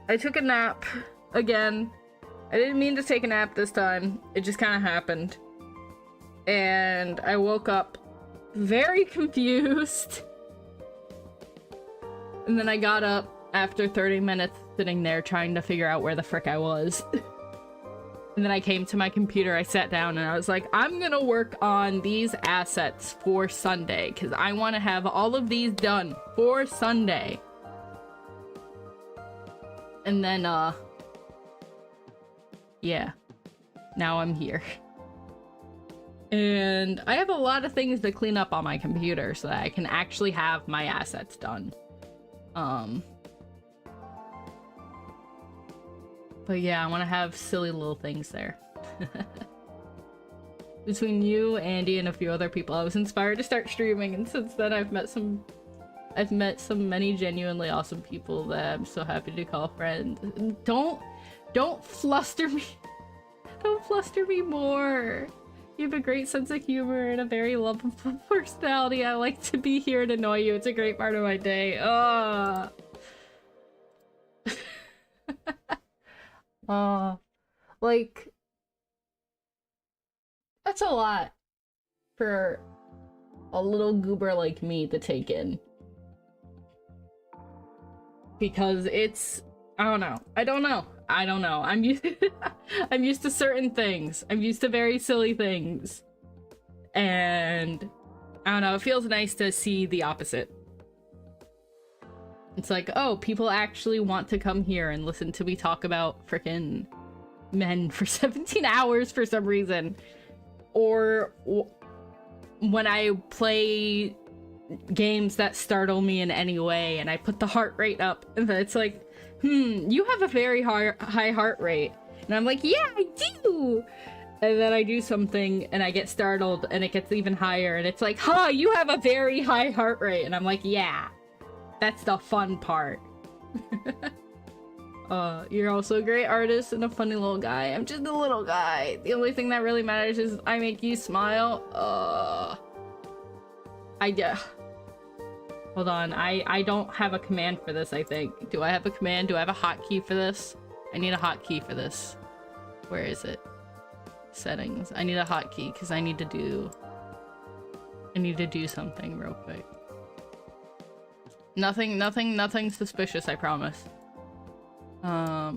A: I took a nap, again. I didn't mean to take a nap this time. It just kind of happened. And I woke up very confused. And then I got up after 30 minutes sitting there trying to figure out where the frick I was. And then I came to my computer, I sat down, and I was like, I'm gonna work on these assets for Sunday, because I want to have all of these done for Sunday. And then, yeah. Now I'm here. And I have a lot of things to clean up on my computer so that I can actually have my assets done. But yeah, I want to have silly little things there. Between you, Andy, and a few other people, I was inspired to start streaming, and since then I've met many genuinely awesome people that I'm so happy to call friends. Don't fluster me. Don't fluster me more. You have a great sense of humor and a very lovable personality. I like to be here and annoy you. It's a great part of my day. Like, that's a lot for a little goober like me to take in. Because it's, I don't know. I'm used I'm used to certain things. I'm used to very silly things. And I don't know, it feels nice to see the opposite. It's like, oh, people actually want to come here and listen to me talk about frickin' men for 17 hours for some reason. Or when I play games that startle me in any way and I put the heart rate up, and then it's like, you have a very high heart rate. And I'm like, yeah, I do! And then I do something and I get startled and it gets even higher and it's like, huh, you have a very high heart rate. And I'm like, yeah, that's the fun part. You're also a great artist and a funny little guy. I'm just a little guy. The only thing that really matters is I make you smile. Hold on, I don't have a command for this, I think. Do I have a command? Do I have a hotkey for this? I need a hotkey for this. Where is it? Settings. I need a hotkey because I need to do something real quick. Nothing suspicious, I promise. I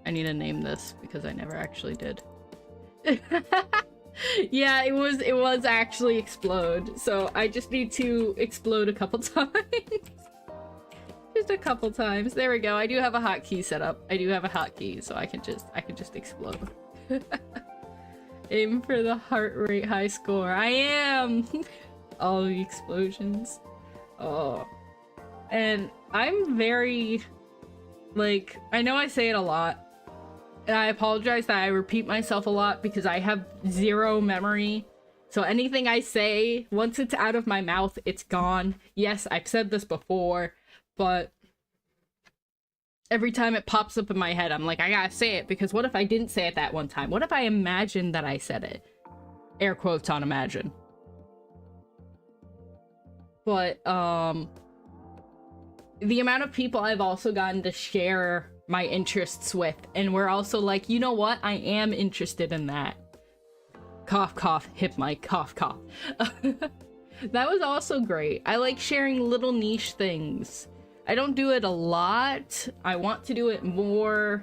A: need to name this because I never actually did. Yeah, it was actually explode. So I just need to explode a couple times. Just a couple times. There we go. I do have a hotkey set up. I do have a hotkey, so I can just explode. Aim for the heart rate high score. I am. All the explosions. Oh. And I'm very, like, I know I say it a lot. And I apologize that I repeat myself a lot because I have zero memory. So anything I say, once it's out of my mouth, it's gone. Yes, I've said this before, but every time it pops up in my head, I'm like, I gotta say it, because what if I didn't say it that one time? What if I imagined that I said it? Air quotes on imagine. But, the amount of people I've also gotten to share my interests with, and we're also like, you know what? I am interested in that. Cough, cough, hip mic, cough, cough. That was also great. I like sharing little niche things. I don't do it a lot. I want to do it more,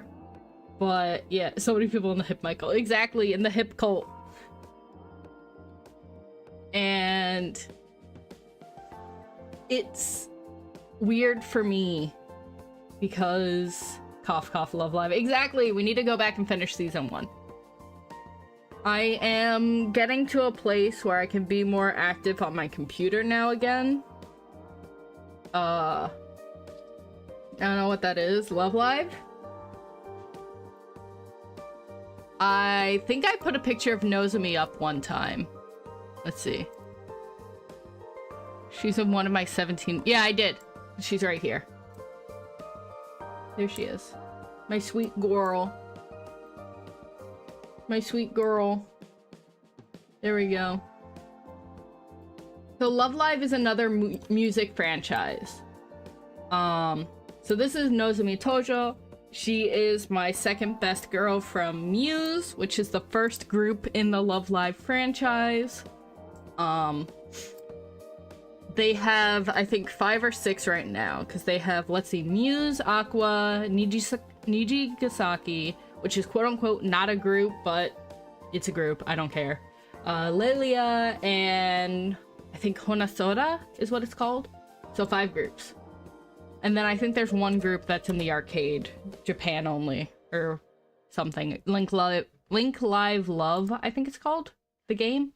A: but yeah, so many people in the hip mic cult. Exactly, in the hip cult. And it's weird for me because cough, cough, love live. Exactly, we need to go back and finish season 1. I am getting to a place where I can be more active on my computer now again. I don't know what that is. Love live? I think I put a picture of Nozomi up one time. Let's see. She's in one of my 17... Yeah, I did. She's right here. There she is. My sweet girl. My sweet girl. There we go. So Love Live is another music franchise. So this is Nozomi Tojo. She is my second best girl from Muse, which is the first group in the Love Live franchise. They have, I think, 5 or 6 right now, because they have, let's see, Muse, Aqua, Nijigasaki, which is quote-unquote not a group, but it's a group, I don't care. Lelia, and I think Honasoda is what it's called. So 5 groups. And then I think there's one group that's in the arcade, Japan only, or something. Link Live Love, I think it's called, the game.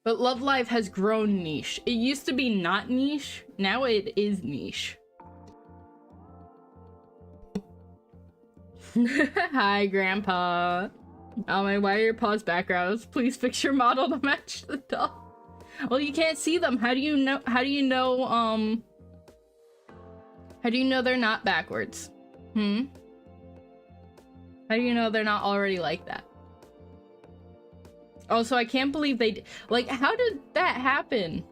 A: But Love Live has grown niche. It used to be not niche, now it is niche. Hi, Grandpa. Oh my, why are your paws backgrounds? Please fix your model to match the doll. Well, you can't see them. How do you know they're not backwards? How do you know they're not already like that? Also, I can't believe they like, how did that happen?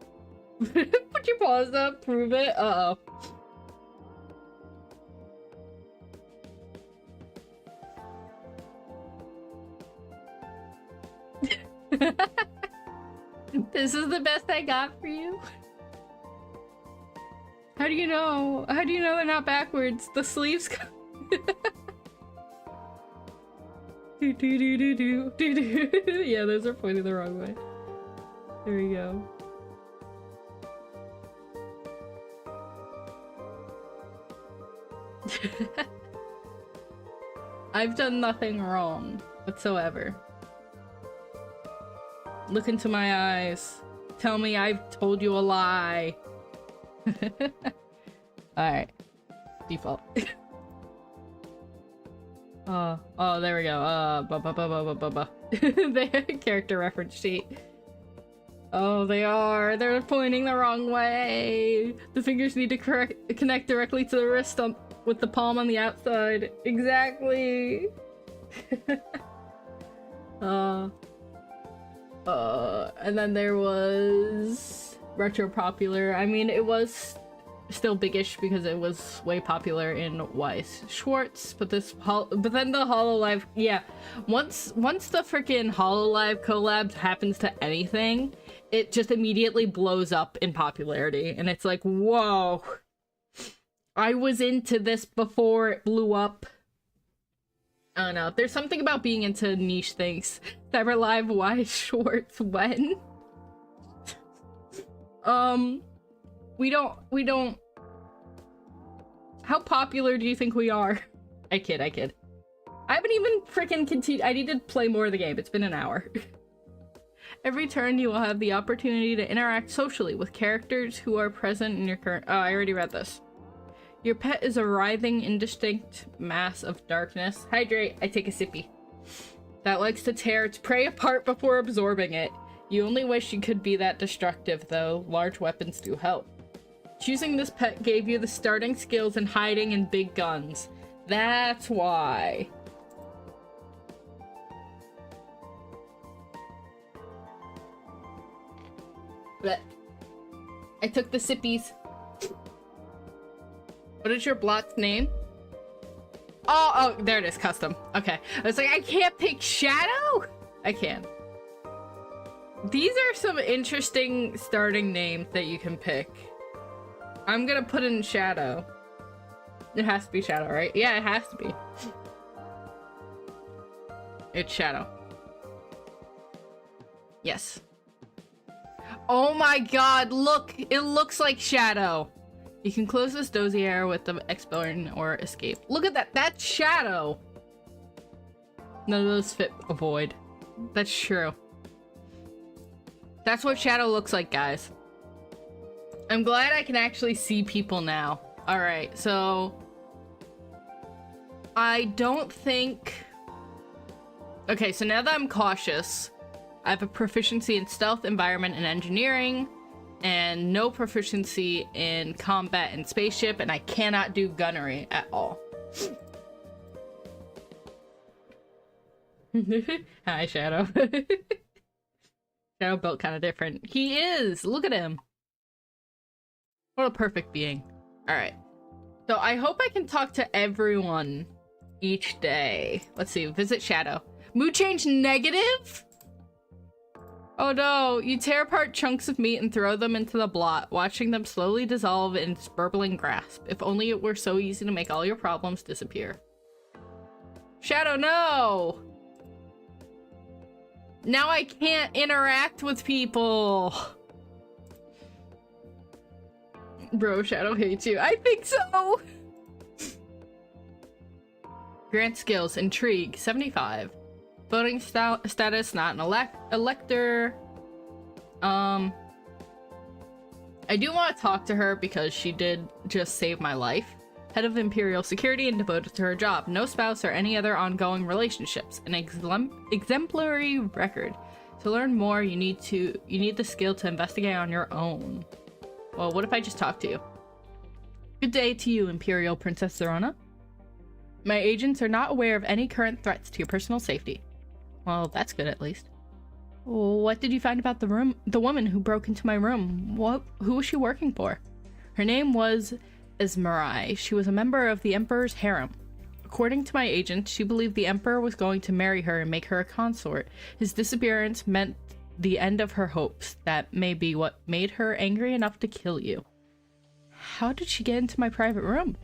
A: Put your paws up, prove it. Uh-oh. This is the best I got for you? How do you know? How do you know they're not backwards? The sleeves Yeah, those are pointing the wrong way. There we go. I've done nothing wrong whatsoever. Look into my eyes. Tell me I've told you a lie. Alright. Default. Oh, there we go. The character reference sheet. Oh, they are. They're pointing the wrong way. The fingers need to connect directly to the wrist with the palm on the outside. Exactly. And then there was Retro Popular. I mean, it was still biggish because it was way popular in Weiss Schwartz, but then the Hololive, yeah, once the freaking Hololive collab happens to anything, it just immediately blows up in popularity, and it's like, whoa, I was into this before it blew up. I don't know, there's something about being into niche things. CyberLive Weiss Schwartz when? We don't... How popular do you think we are? I kid. I haven't even freaking continued. I need to play more of the game. It's been an hour. Every turn you will have the opportunity to interact socially with characters who are present in your current... Oh, I already read this. Your pet is a writhing, indistinct mass of darkness. Hydrate. I take a sippy. That likes to tear its prey apart before absorbing it. You only wish you could be that destructive, though. Large weapons do help. Choosing this pet gave you the starting skills in hiding and big guns. That's why. But I took the sippies. What is your blot's name? Oh, there it is, custom. Okay. I was like, I can't pick Shadow? I can. These are some interesting starting names that you can pick. I'm gonna put in Shadow. It has to be Shadow, right? Yeah, it has to be. It's Shadow. Yes. Oh my god, look! It looks like Shadow! You can close this dossier with the X-Button or escape. Look at that! That's Shadow! None of those fit avoid. That's true. That's what Shadow looks like, guys. I'm glad I can actually see people now. Alright, so... I don't think... Okay, so now that I'm cautious, I have a proficiency in stealth, environment, and engineering, and no proficiency in combat and spaceship, and I cannot do gunnery at all. Hi, Shadow. Shadow built kind of different. He is! Look at him! What a perfect being. Alright. So I hope I can talk to everyone each day. Let's see. Visit Shadow. Mood change negative? Oh no. You tear apart chunks of meat and throw them into the blot, watching them slowly dissolve in its burbling grasp. If only it were so easy to make all your problems disappear. Shadow, no! Now I can't interact with people. Bro, Shadow hates you. I think so! Grant skills, intrigue, 75. Voting status, not an elector. I do want to talk to her because she did just save my life. Head of Imperial Security and devoted to her job. No spouse or any other ongoing relationships. An exemplary record. To learn more, you need the skill to investigate on your own. Well, what if I just talk to you? Good day to you, Imperial Princess Zorana. My agents are not aware of any current threats to your personal safety. Well, that's good at least. What did you find about the woman who broke into my room? Who was she working for? Her name was Esmerai. She was a member of the Emperor's harem. According to my agent, she believed the Emperor was going to marry her and make her a consort. His disappearance meant the end of her hopes. That may be what made her angry enough to kill you. How did she get into my private room?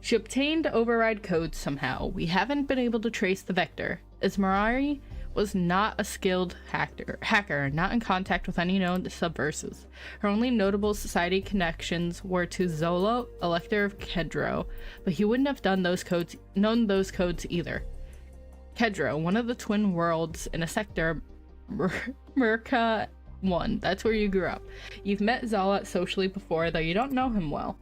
A: She obtained override codes somehow. We haven't been able to trace the vector. Esmerai was not a skilled hacker, not in contact with any known subversives. Her only notable society connections were to Zolo, Elector of Kedro, but he wouldn't have known those codes either. Kedro, one of the twin worlds in a sector, Merca 1. That's where you grew up. You've met Zalat socially before, though you don't know him well.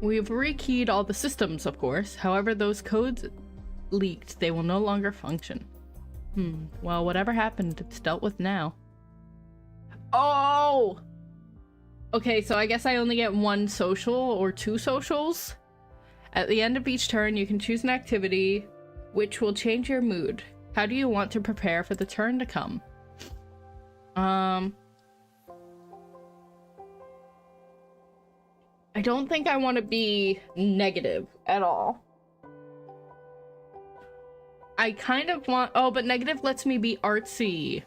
A: We've rekeyed all the systems, of course. However, those codes leaked. They will no longer function. Well, whatever happened, it's dealt with now. Oh! Okay, so I guess I only get one social or two socials. At the end of each turn, you can choose an activity which will change your mood. How do you want to prepare for the turn to come? I don't think I want to be negative at all. I kind of want... Oh, but negative lets me be artsy.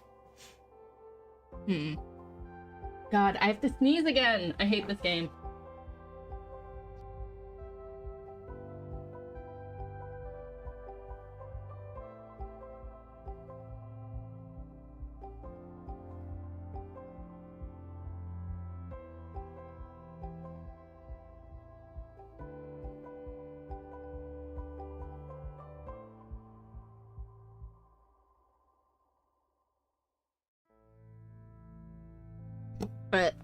A: God, I have to sneeze again. I hate this game. But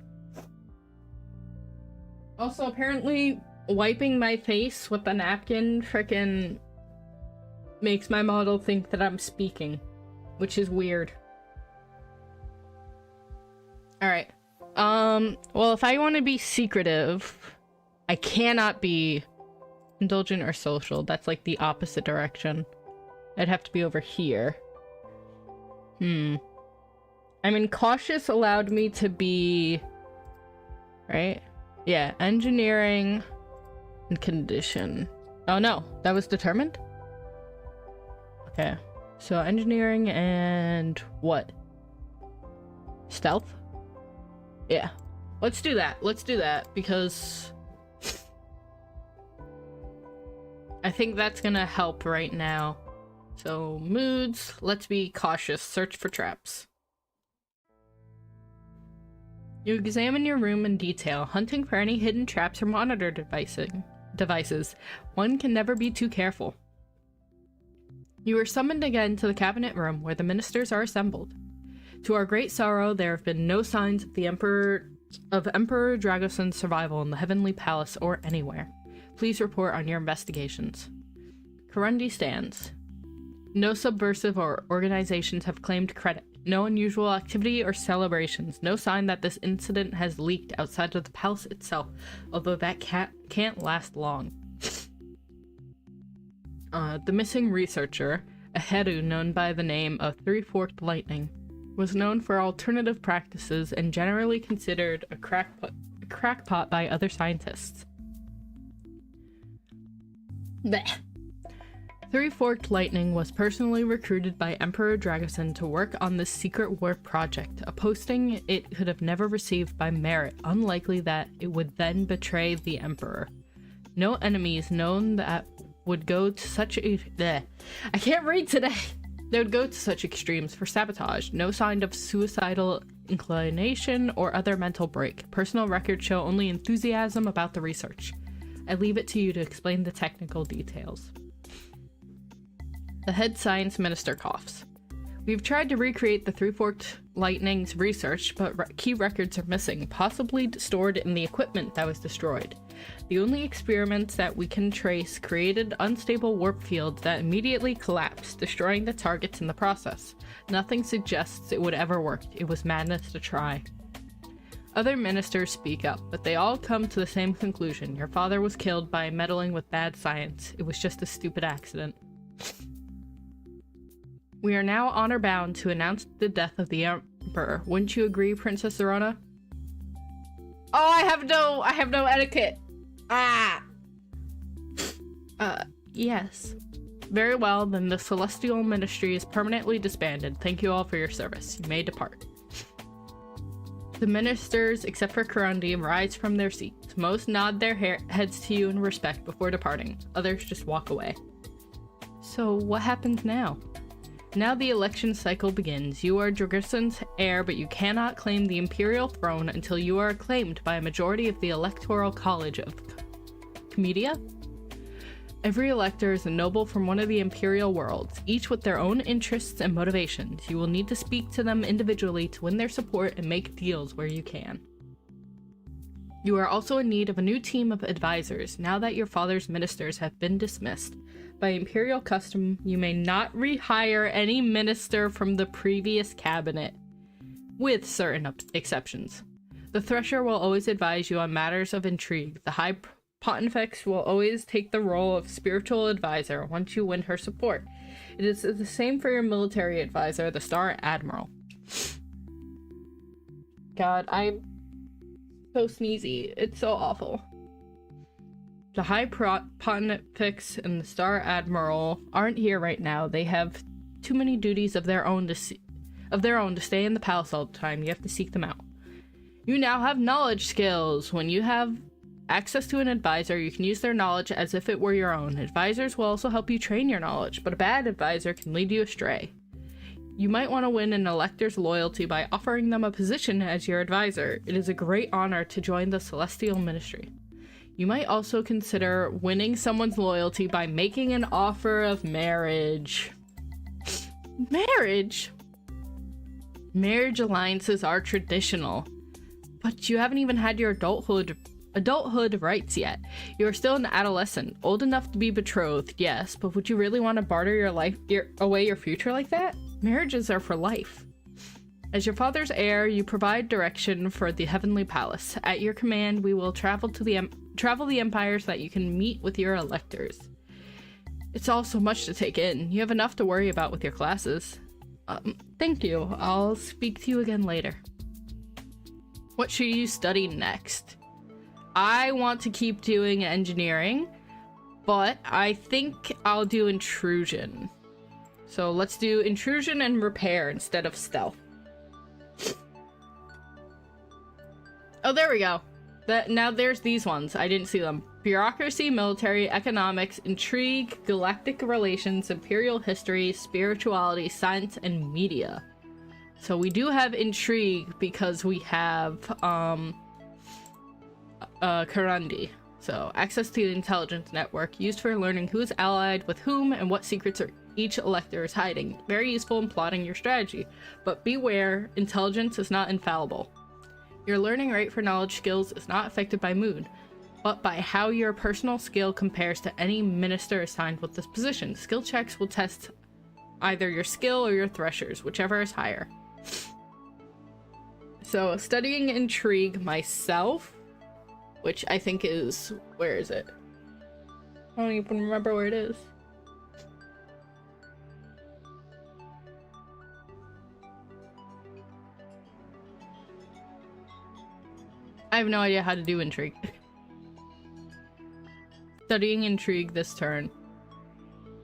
A: also, apparently, wiping my face with a napkin frickin' makes my model think that I'm speaking, which is weird. Alright. Well, if I want to be secretive, I cannot be indulgent or social. That's like the opposite direction. I'd have to be over here. I mean, cautious allowed me to be... Right? Yeah, engineering and condition. Oh no, that was determined? Okay, so engineering and what? Stealth? Yeah, let's do that. Let's do that, because I think that's gonna help right now. So, moods, let's be cautious. Search for traps. You examine your room in detail, hunting for any hidden traps or monitor devices. One can never be too careful. You are summoned again to the cabinet room where the ministers are assembled. To our great sorrow, there have been no signs of Emperor Dragoson's survival in the Heavenly Palace or anywhere. Please report on your investigations. Kurundi stands. No subversive or organizations have claimed credit. No unusual activity or celebrations. No sign that this incident has leaked outside of the palace itself, although that can't last long. The missing researcher, a Heru known by the name of Three-Forked Lightning, was known for alternative practices and generally considered a crackpot by other scientists. Blech. Three-Forked Lightning was personally recruited by Emperor Dragoson to work on this secret warp project, a posting it could have never received by merit, unlikely that it would then betray the Emperor. No enemies known that would go to such a... Bleh. I can't read today! They would go to such extremes for sabotage. No sign of suicidal inclination or other mental break. Personal records show only enthusiasm about the research. I leave it to you to explain the technical details. The head science minister coughs. We've tried to recreate the Three-Forked Lightning's research, but key records are missing, possibly stored in the equipment that was destroyed. The only experiments that we can trace created unstable warp fields that immediately collapsed, destroying the targets in the process. Nothing suggests it would ever work. It was madness to try. Other ministers speak up, but they all come to the same conclusion. Your father was killed by meddling with bad science. It was just a stupid accident. We are now honor-bound to announce the death of the Emperor. Wouldn't you agree, Princess Zorana? Oh, I have no etiquette. Ah! Yes. Very well, then the Celestial Ministry is permanently disbanded. Thank you all for your service. You may depart. The ministers, except for Kurundi, rise from their seats. Most nod their heads to you in respect before departing. Others just walk away. So, what happens now? Now the election cycle begins. You are Dragason's heir, but you cannot claim the imperial throne until you are acclaimed by a majority of the Electoral College of Comedia. Every elector is a noble from one of the imperial worlds, each with their own interests and motivations. You will need to speak to them individually to win their support and make deals where you can. You are also in need of a new team of advisors, now that your father's ministers have been dismissed. By imperial custom, you may not rehire any minister from the previous cabinet, with certain exceptions. The Thresher will always advise you on matters of intrigue. The High Pontifex will always take the role of spiritual advisor once you win her support. It is the same for your military advisor, the Star Admiral. God, I'm so sneezy. It's so awful. The High Pontifex and the Star Admiral aren't here right now. They have too many duties of their own to stay in the palace all the time. You have to seek them out. You now have knowledge skills. When you have access to an advisor, you can use their knowledge as if it were your own. Advisors will also help you train your knowledge, but a bad advisor can lead you astray. You might want to win an elector's loyalty by offering them a position as your advisor. It is a great honor to join the Celestial Ministry. You might also consider winning someone's loyalty by making an offer of marriage. Marriage? Marriage alliances are traditional, but you haven't even had your adulthood rights yet. You are still an adolescent, old enough to be betrothed, yes, but would you really want to barter away your future like that? Marriages are for life. As your father's heir, you provide direction for the Heavenly Palace. At your command, we will travel the empire so that you can meet with your electors. It's all so much to take in. You have enough to worry about with your classes. Thank you. I'll speak to you again later. What should you study next? I want to keep doing engineering, but I think I'll do intrusion. So let's do intrusion and repair instead of stealth. Oh, there we go. Now there's these ones. I didn't see them. Bureaucracy, military, economics, intrigue, galactic relations, imperial history, spirituality, science, and media. So we do have intrigue because we have Kurundi. So access to the intelligence network used for learning who's allied with whom and what secrets each elector is hiding. Very useful in plotting your strategy. But beware, intelligence is not infallible. Your learning rate for knowledge skills is not affected by mood, but by how your personal skill compares to any minister assigned with this position. Skill checks will test either your skill or your Thresher's, whichever is higher. So, studying intrigue myself, which I think is... where is it? I don't even remember where it is. I have no idea how to do intrigue. studying intrigue this turn.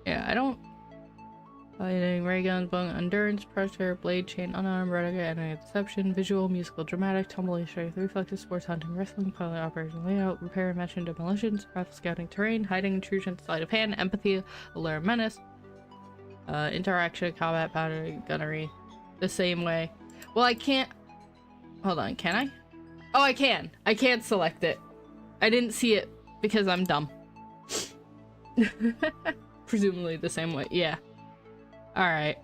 A: Yeah, I don't... Fighting, ray guns, bone, endurance, pressure, blade, chain, unarmed, renegade, enemy deception, visual, musical, dramatic, tumbling, strength, reflective, sports, hunting, wrestling, pilot, operation, layout, repair, mention, demolitions, rifle, scouting, terrain, hiding, intrusion, sleight of hand, empathy, allure, menace, interaction, combat, powder, gunnery. The same way. Well, I can't... Hold on, can I? Oh, I can! I can't select it. I didn't see it because I'm dumb. Presumably the same way, yeah. Alright.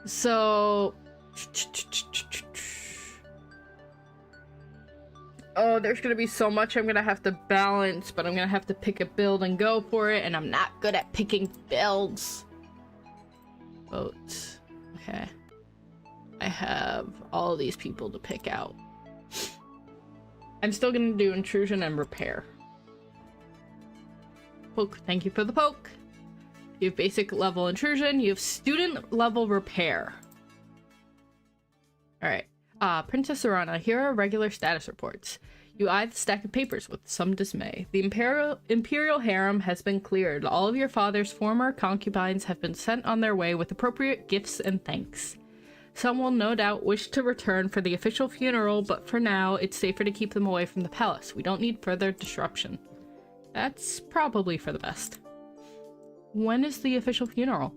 A: So... Oh, there's gonna be so much I'm gonna have to balance, but I'm gonna have to pick a build and go for it, and I'm not good at picking builds. Vote. Okay. I have all these people to pick out. I'm still gonna do intrusion and repair. Poke. Thank you for the poke. You have basic level intrusion. You have student level repair. Alright. Princess Zorana, here are regular status reports. You eye the stack of papers with some dismay. The Imperial harem has been cleared. All of your father's former concubines have been sent on their way with appropriate gifts and thanks. Some will no doubt wish to return for the official funeral, but for now, it's safer to keep them away from the palace. We don't need further disruption. That's probably for the best. When is the official funeral?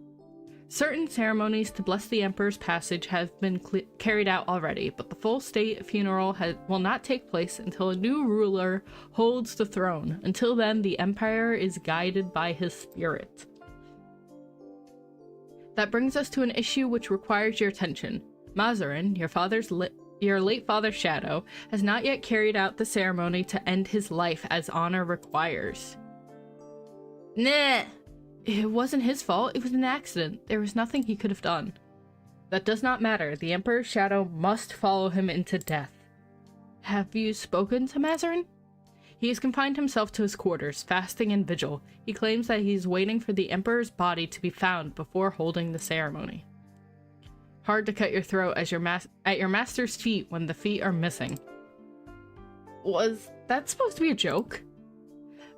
A: Certain ceremonies to bless the Emperor's passage have been carried out already, but the full state funeral will not take place until a new ruler holds the throne. Until then, the Empire is guided by his spirit. That brings us to an issue which requires your attention. Mazarin, your late father's shadow, has not yet carried out the ceremony to end his life as honor requires. Nah! It wasn't his fault, it was an accident. There was nothing he could have done. That does not matter. The Emperor's shadow must follow him into death. Have you spoken to Mazarin? He has confined himself to his quarters, fasting and vigil. He claims that he is waiting for the Emperor's body to be found before holding the ceremony. Hard to cut your throat as at your master's feet when the feet are missing. Was that supposed to be a joke?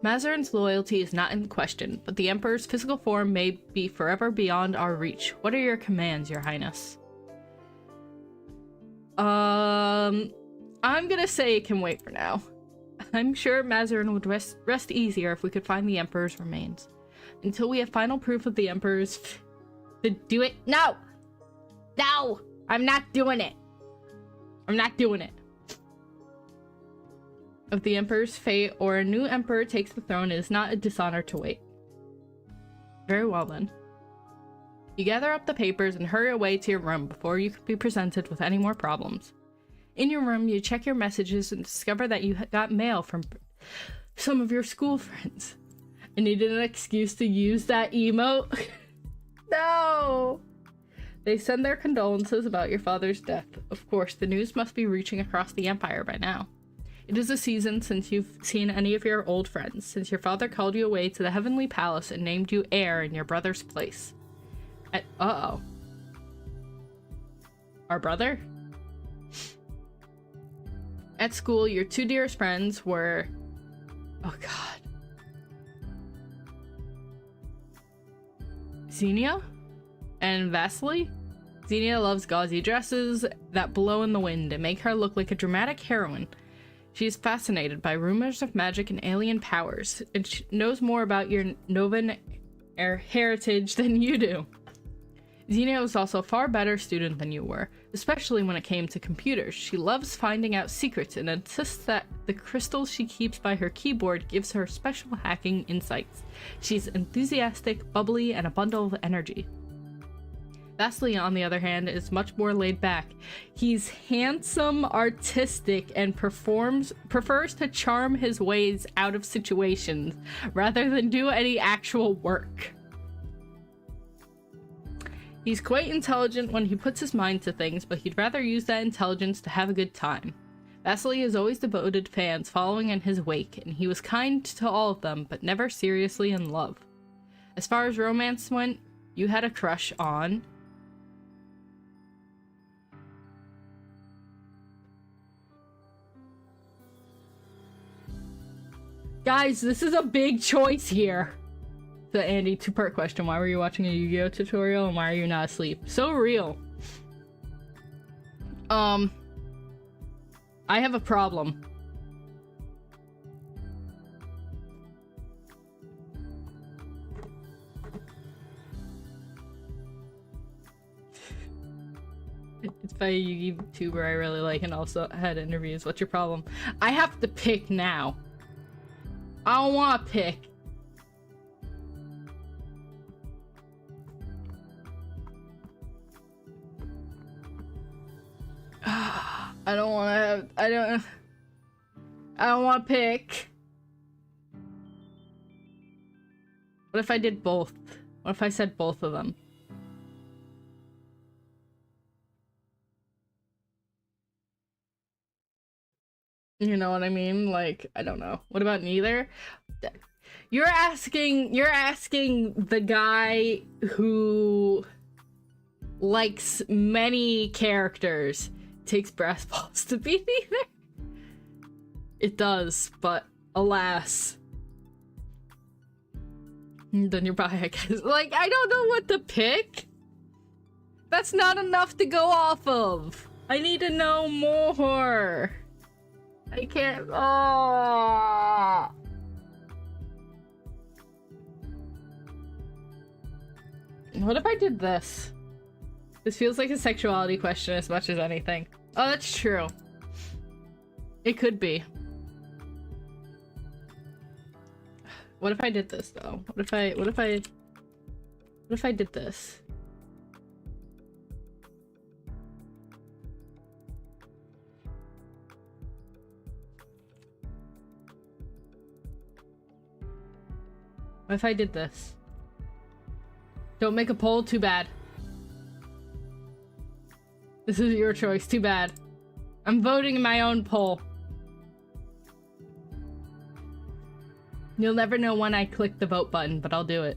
A: Mazarin's loyalty is not in question, but the Emperor's physical form may be forever beyond our reach. What are your commands, Your Highness? I'm gonna say it can wait for now. I'm sure Mazarin would rest easier if we could find the Emperor's remains. Until we have final proof of the Emperor's to do it. No! No! I'm not doing it! I'm not doing it. Of the Emperor's fate, or a new Emperor takes the throne, it is not a dishonor to wait. Very well then. You gather up the papers and hurry away to your room before you could be presented with any more problems. In your room, you check your messages and discover that you got mail from some of your school friends. I needed an excuse to use that emote. No! They send their condolences about your father's death. Of course, the news must be reaching across the Empire by now. It is a season since you've seen any of your old friends, since your father called you away to the Heavenly Palace and named you heir in your brother's place. Uh-oh. Our brother? At school, your two dearest friends were... Oh god. Xenia? And Vasily? Xenia loves gauzy dresses that blow in the wind and make her look like a dramatic heroine. She is fascinated by rumors of magic and alien powers, and she knows more about your Novan heritage than you do. Xenia was also a far better student than you were, especially when it came to computers. She loves finding out secrets and insists that the crystals she keeps by her keyboard gives her special hacking insights. She's enthusiastic, bubbly, and a bundle of energy. Vasily, on the other hand, is much more laid back. He's handsome, artistic, and prefers to charm his ways out of situations rather than do any actual work. He's quite intelligent when he puts his mind to things, but he'd rather use that intelligence to have a good time. Vasily has always devoted fans following in his wake, and he was kind to all of them, but never seriously in love. As far as romance went, you had a crush on... Guys, this is a big choice here. So Andy, two-part question. Why were you watching a Yu-Gi-Oh tutorial and why are you not asleep? So real. I have a problem. It's by a Yu-Gi YouTuber I really like and also had interviews. What's your problem? I have to pick now. I don't want to pick. I don't want to have. I don't want to pick. What if I did both? What if I said both of them? You know what I mean? Like, I don't know. What about neither? You're asking the guy who likes many characters takes brass balls to be neither? It does, but alas. Then you're bi, I guess. Like, I don't know what to pick. That's not enough to go off of. I need to know more. I can't. Oh. What if I did this? This feels like a sexuality question as much as anything. Oh, that's true. It could be. What if I did this though? What if I did this? What if I did this? Don't make a poll, too bad. This is your choice, too bad. I'm voting in my own poll. You'll never know when I click the vote button, but I'll do it.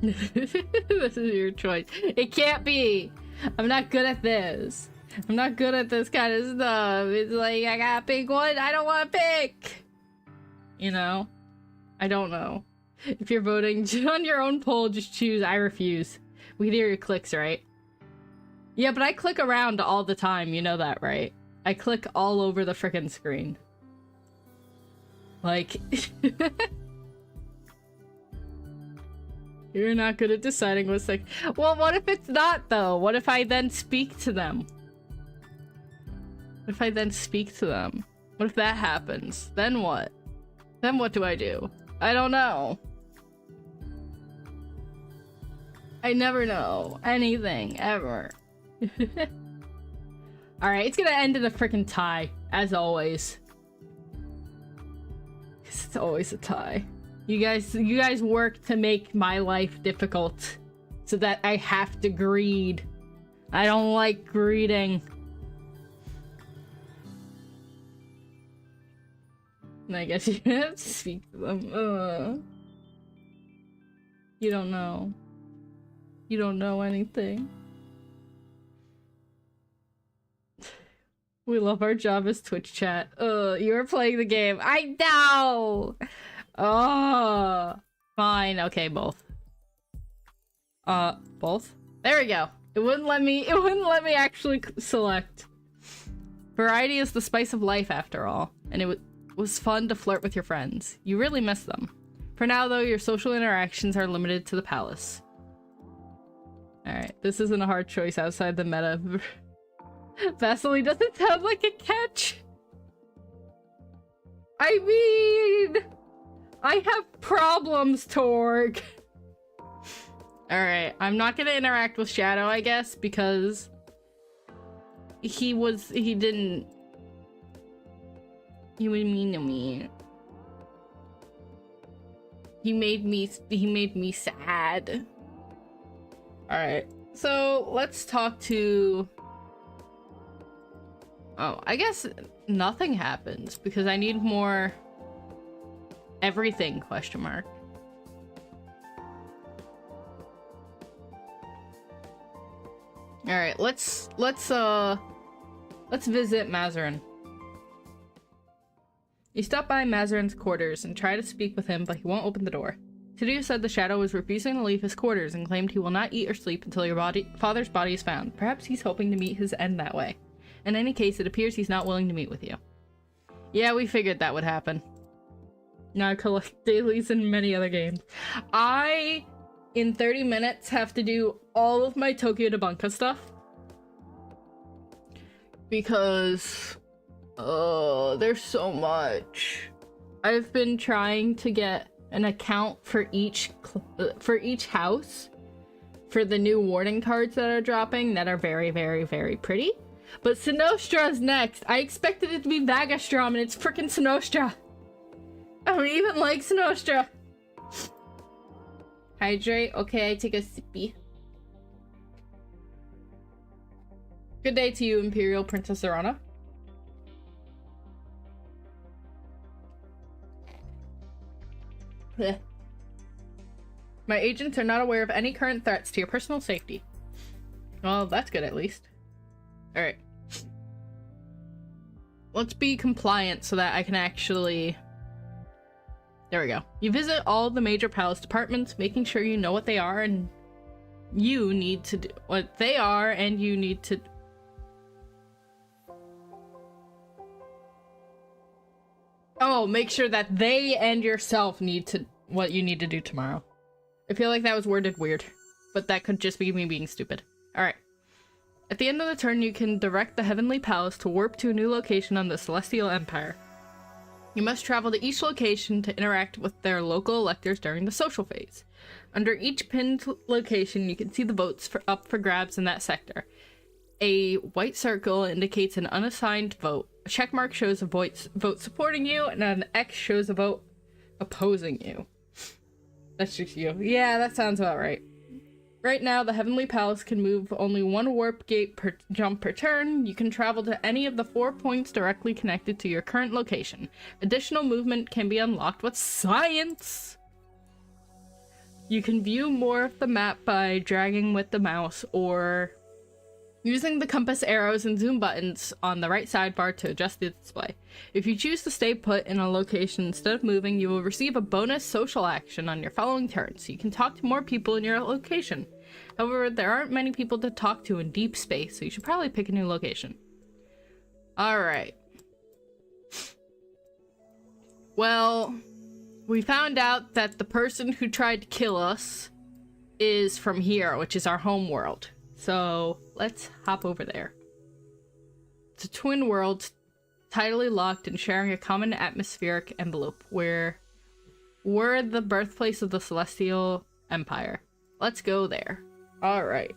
A: This is your choice. It can't be! I'm not good at this. I'm not good at this kind of stuff. It's like, I gotta pick one, I don't wanna pick! You know? I don't know. If you're voting on your own poll, just choose I refuse. We can hear your clicks, right? Yeah, but I click around all the time, you know that, right? I click all over the frickin' screen. Like... You're not good at deciding what's like... Well, what if it's not, though? What if I then speak to them? What if I then speak to them? What if that happens? Then what? Then what do I do? I don't know. I never know anything, ever. Alright, it's gonna end in a freaking tie, as always. 'Cause it's always a tie. You guys work to make my life difficult so that I have to greed. I don't like greeting. And I guess you have to speak to them. You don't know. You don't know anything. We love our job as Twitch chat. You're playing the game. I know! Oh, fine. Okay, both. Both? There we go. It wouldn't let me actually select. Variety is the spice of life after all. And it was fun to flirt with your friends. You really miss them. For now, though, your social interactions are limited to the palace. Alright, this isn't a hard choice outside the meta. Vaseline doesn't sound like a catch! I mean... I have problems, Torg! Alright, I'm not gonna interact with Shadow, I guess, because... He was mean to me. He made me sad. Alright, so let's talk to... Oh, I guess nothing happens because I need more everything, question mark. Alright, let's visit Mazarin. You stop by Mazarin's quarters and try to speak with him, but he won't open the door. Tidou said the shadow was refusing to leave his quarters and claimed he will not eat or sleep until your father's body is found. Perhaps he's hoping to meet his end that way. In any case, it appears he's not willing to meet with you. Yeah, we figured that would happen. Now I collect dailies in many other games. I, in 30 minutes, have to do all of my Tokyo Debunka stuff. Because, there's so much. I've been trying to get an account for each house for the new warning cards that are dropping that are very, very, very pretty. But Sinostra's next. I expected it to be Vagastrom and it's frickin' Sinostra. I don't even like Sinostra. Hydrate. Okay, I take a sippy. Good day to you, Imperial Princess Zorana. Blech. My agents are not aware of any current threats to your personal safety. Well, that's good at least. Alright. Let's be compliant so that I can actually... There we go. You visit all the major palace departments, making sure you know what they are and you need to do what they are and you need to... Oh, make sure that they and yourself need to... what you need to do tomorrow. I feel like that was worded weird, but that could just be me being stupid. Alright. At the end of the turn, you can direct the Heavenly Palace to warp to a new location on the Celestial Empire. You must travel to each location to interact with their local electors during the social phase. Under each pinned location, you can see the votes up for grabs in that sector. A white circle indicates an unassigned vote. A checkmark shows a vote supporting you, and an X shows a vote opposing you. That's just you. Yeah, that sounds about right. Right now, the Heavenly Palace can move only one warp gate per jump per turn. You can travel to any of the 4 points directly connected to your current location. Additional movement can be unlocked with science! You can view more of the map by dragging with the mouse or using the compass arrows and zoom buttons on the right sidebar to adjust the display. If you choose to stay put in a location instead of moving, you will receive a bonus social action on your following turn, so you can talk to more people in your location. However, there aren't many people to talk to in deep space, so you should probably pick a new location. Alright. Well, we found out that the person who tried to kill us is from here, which is our home world. So let's hop over there. It's a twin world, tidally locked and sharing a common atmospheric envelope, where we're the birthplace of the Celestial Empire. Let's go there. Alright.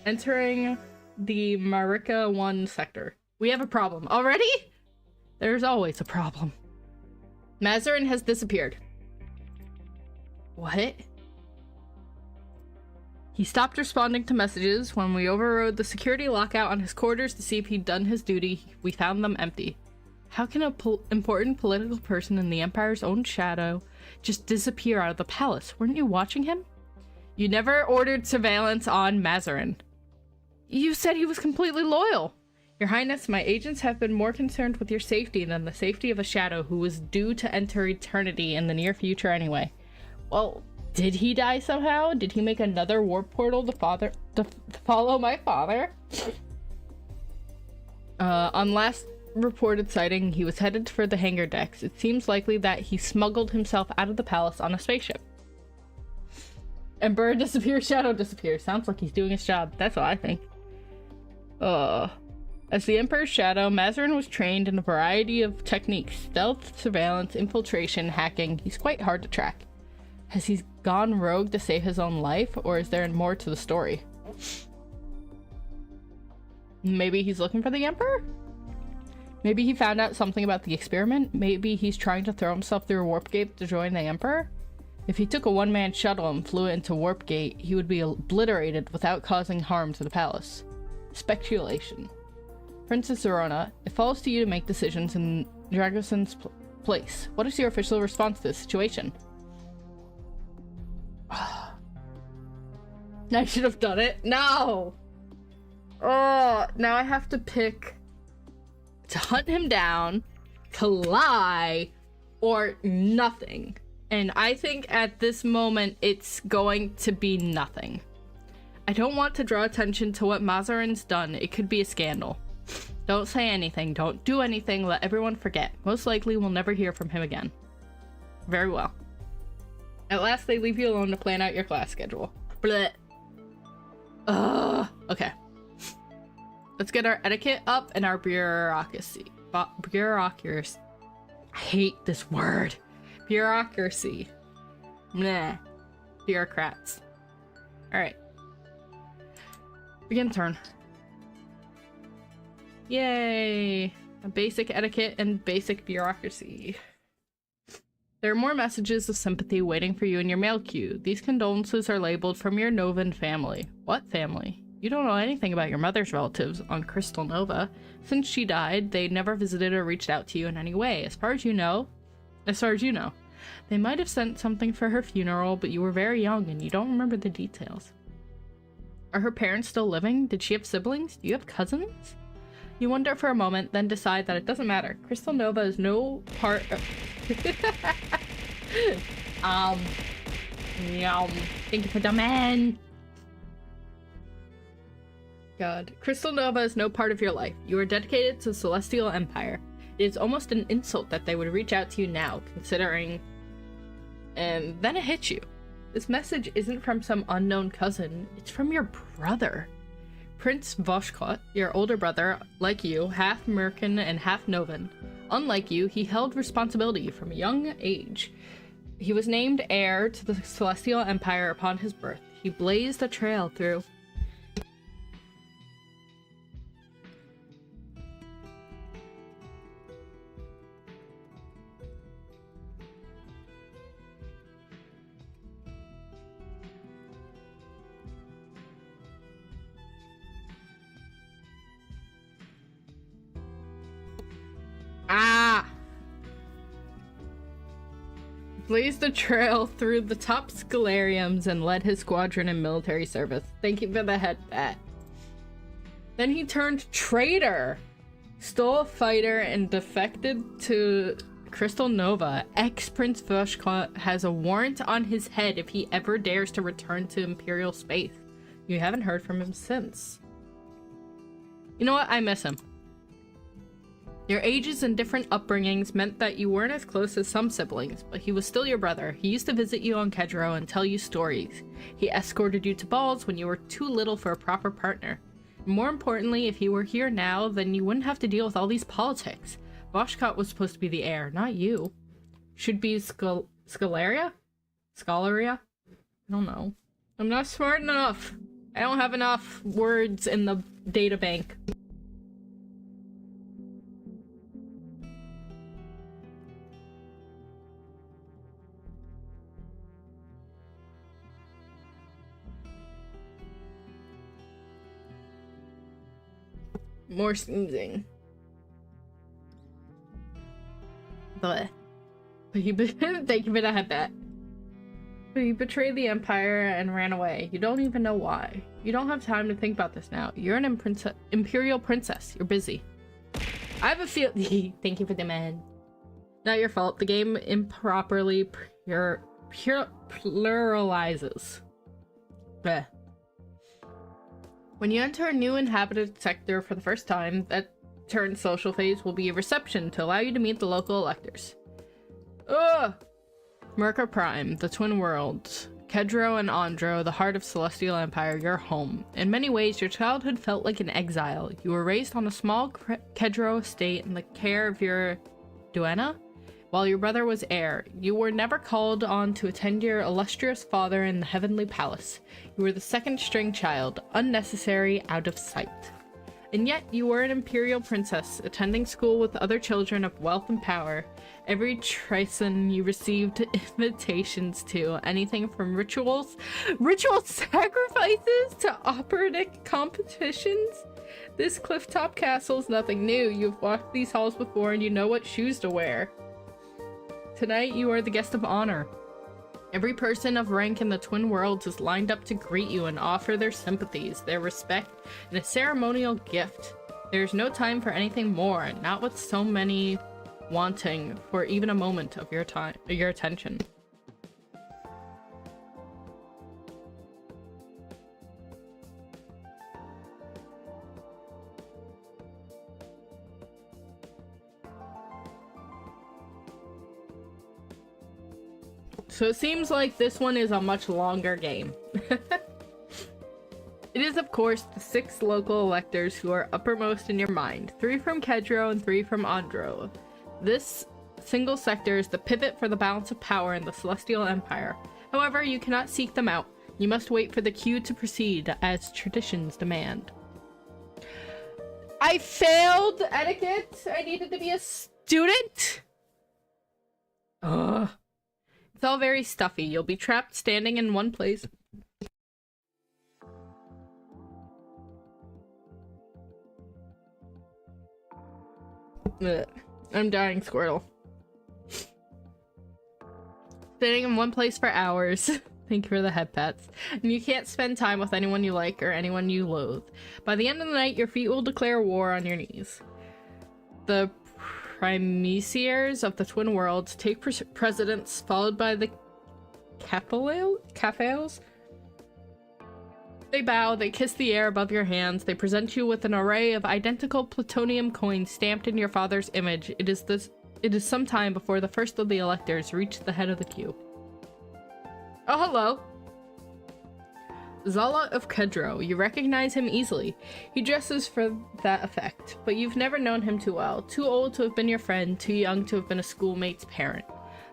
A: Entering the Marika 1 sector. We have a problem. Already? There's always a problem. Mazarin has disappeared. What? He stopped responding to messages. When we overrode the security lockout on his quarters to see if he'd done his duty, we found them empty. How can an important political person in the Empire's own shadow just disappear out of the palace? Weren't you watching him? You never ordered surveillance on Mazarin. You said he was completely loyal. Your Highness, my agents have been more concerned with your safety than the safety of a shadow who was due to enter eternity in the near future anyway. Well, did he die somehow? Did he make another warp portal to follow my father? On last reported sighting, he was headed for the hangar decks. It seems likely that he smuggled himself out of the palace on a spaceship. Emperor disappears, shadow disappears. Sounds like he's doing his job. That's what I think. As the Emperor's shadow, Mazarin was trained in a variety of techniques. Stealth, surveillance, infiltration, hacking. He's quite hard to track. Has he gone rogue to save his own life, or is there more to the story? Maybe he's looking for the Emperor? Maybe he found out something about the experiment? Maybe he's trying to throw himself through a warp gate to join the Emperor? If he took a one-man shuttle and flew it into warp gate, he would be obliterated without causing harm to the palace. Speculation. Princess Zorana, it falls to you to make decisions in Dragoson's place. What is your official response to this situation? I should have done it. No! Oh, now I have to pick to hunt him down, to lie, or nothing. And I think at this moment, it's going to be nothing. I don't want to draw attention to what Mazarin's done. It could be a scandal. Don't say anything. Don't do anything. Let everyone forget. Most likely, we'll never hear from him again. Very well. At last, they leave you alone to plan out your class schedule. Blech. Okay. Let's get our etiquette up and our bureaucracy. Bureaucracy. I hate this word. Bureaucracy. Meh. Bureaucrats. Alright. Begin turn. Yay! A basic etiquette and basic bureaucracy. There are more messages of sympathy waiting for you in your mail queue. These condolences are labeled from your Novan family. What family? You don't know anything about your mother's relatives on Crystal Nova. Since she died, they never visited or reached out to you in any way. As far as you know. They might have sent something for her funeral, but you were very young and you don't remember the details. Are her parents still living? Did she have siblings? Do you have cousins? You wonder for a moment, then decide that it doesn't matter. Crystal Nova is no part of... Yum. Thank you for the man. God. Crystal Nova is no part of your life. You are dedicated to the Celestial Empire. It is almost an insult that they would reach out to you now, considering... And then it hits you. This message isn't from some unknown cousin. It's from your brother. Prince Voshkot, your older brother, like you, half Merkin and half Novan. Unlike you, he held responsibility from a young age. He was named heir to the Celestial Empire upon his birth. He blazed a trail through... Blazed the trail through the top scalariums and led his squadron in military service. Thank you for the head pat. Then he turned traitor, stole a fighter, and defected to Crystal Nova. Ex-Prince Voshkot has a warrant on his head if he ever dares to return to Imperial space. You haven't heard from him since. You know what? I miss him. Your ages and different upbringings meant that you weren't as close as some siblings, but he was still your brother. He used to visit you on Kedro and tell you stories. He escorted you to balls when you were too little for a proper partner. More importantly, if he were here now, then you wouldn't have to deal with all these politics. Voshkot was supposed to be the heir, not you. Should be Scalaria? Scalaria? I don't know. I'm not smart enough. I don't have enough words in the data bank. More sneezing. But he thank you for the headbat. But he betrayed the Empire and ran away. You don't even know why. You don't have time to think about this now. You're an Imperial Princess. You're busy. I have a feel- Thank you for the man. Not your fault. The game improperly pluralizes. Bleh. When you enter a new inhabited sector for the first time, that turn's social phase will be a reception to allow you to meet the local electors. Ugh! Merca Prime, the Twin Worlds. Kedro and Andro, the heart of Celestial Empire, your home. In many ways, your childhood felt like an exile. You were raised on a small Kedro estate in the care of your duenna, while your brother was heir. You were never called on to attend your illustrious father in the Heavenly Palace. You were the second-string child, unnecessary, out of sight. And yet, you were an Imperial Princess, attending school with other children of wealth and power. Every trison you received invitations to, anything from ritual sacrifices to operatic competitions. This clifftop castle is nothing new. You've walked these halls before and you know what shoes to wear. Tonight, you are the guest of honor. Every person of rank in the Twin Worlds is lined up to greet you and offer their sympathies, their respect, and a ceremonial gift. There's no time for anything more, not with so many wanting for even a moment of your time, your attention. So it seems like this one is a much longer game. It is, of course, the 6 local electors who are uppermost in your mind. 3 from Kedro and 3 from Andro. This single sector is the pivot for the balance of power in the Celestial Empire. However, you cannot seek them out. You must wait for the queue to proceed, as traditions demand. I failed etiquette! I needed to be a student! Ugh. It's all very stuffy. You'll be trapped standing in one place. Ugh. I'm dying, Squirtle. Standing in one place for hours. Thank you for the head pats. And you can't spend time with anyone you like or anyone you loathe. By the end of the night, your feet will declare war on your knees. The Primesiers of the Twin Worlds take precedence, followed by the Cafales. They bow, they kiss the air above your hands, they present you with an array of identical plutonium coins stamped in your father's image. It is some time before the first of the electors reach the head of the queue. Oh, hello. Zala of Kedro. You recognize him easily. He dresses for that effect, but you've never known him too well. Too old to have been your friend, too young to have been a schoolmate's parent.